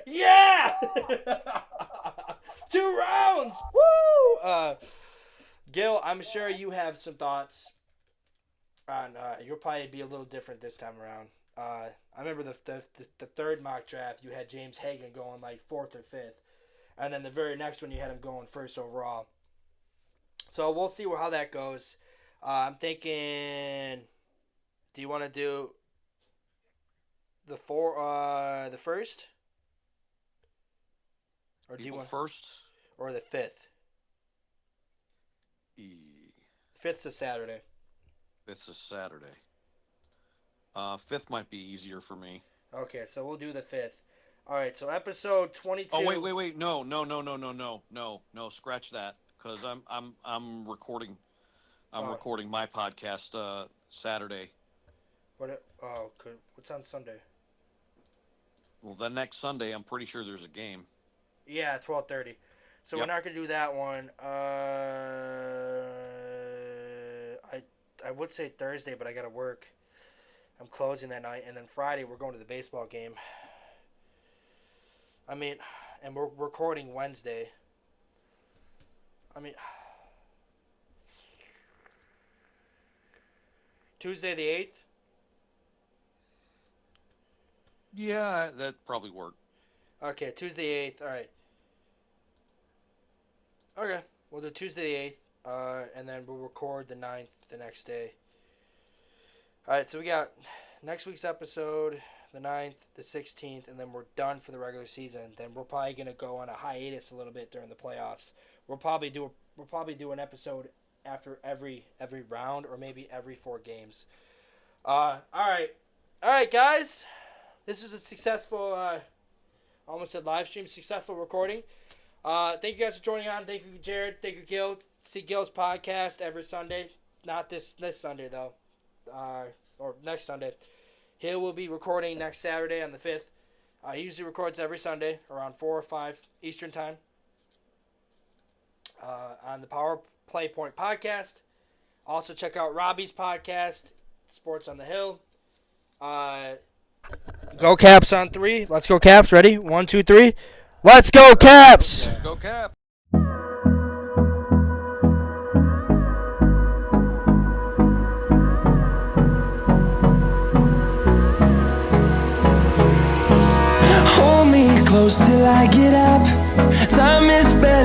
A: Yeah! 2 rounds! Woo! Gil, I'm sure you have some thoughts on, you'll probably be a little different this time around. I remember the third mock draft, you had James Hagan going like 4th or 5th. And then the very next one, you had him going 1st overall. So we'll see how that goes. I'm thinking, do you want to do the first? Or do you want
D: first?
A: Or the 5th? 5th's a Saturday.
D: 5th's a Saturday. 5th might be easier for me.
A: Okay, so we'll do the 5th. All right, so episode 22.
D: Oh wait! No! Scratch that, because I'm recording. I'm recording my podcast Saturday.
A: What's on Sunday?
D: Well, then next Sunday, I'm pretty sure there's a game.
A: Yeah, 12:30. So
D: Yep.
A: we're not gonna do that one. I would say Thursday, but I gotta work. I'm closing that night, and then Friday we're going to the baseball game. I mean, and we're recording Wednesday. I mean, Tuesday the 8th?
D: Yeah, that probably worked.
A: Okay, Tuesday the 8th. All right. Okay, we'll do Tuesday the 8th, and then we'll record the 9th the next day. All right, so we got next week's episode, the 9th, the 16th, and then we're done for the regular season. Then we're probably going to go on a hiatus a little bit during the playoffs. We'll probably do an episode after every round, or maybe every 4 games. All right, guys. This was a successful, almost a live stream, successful recording. Thank you guys for joining on. Thank you, Jared. Thank you, Gil. See Gil's podcast every Sunday. Not this Sunday, though. Or next Sunday. He will be recording next Saturday on the 5th. He usually records every Sunday around 4 or 5 Eastern Time. On the Power Play Point podcast. Also check out Robbie's podcast, Sports on the Hill. Go Caps on 3. Let's go Caps. Ready? 1, 2, 3. Let's go Caps!
D: Let's go Cap!
E: Hold me close till I get up. Time is barely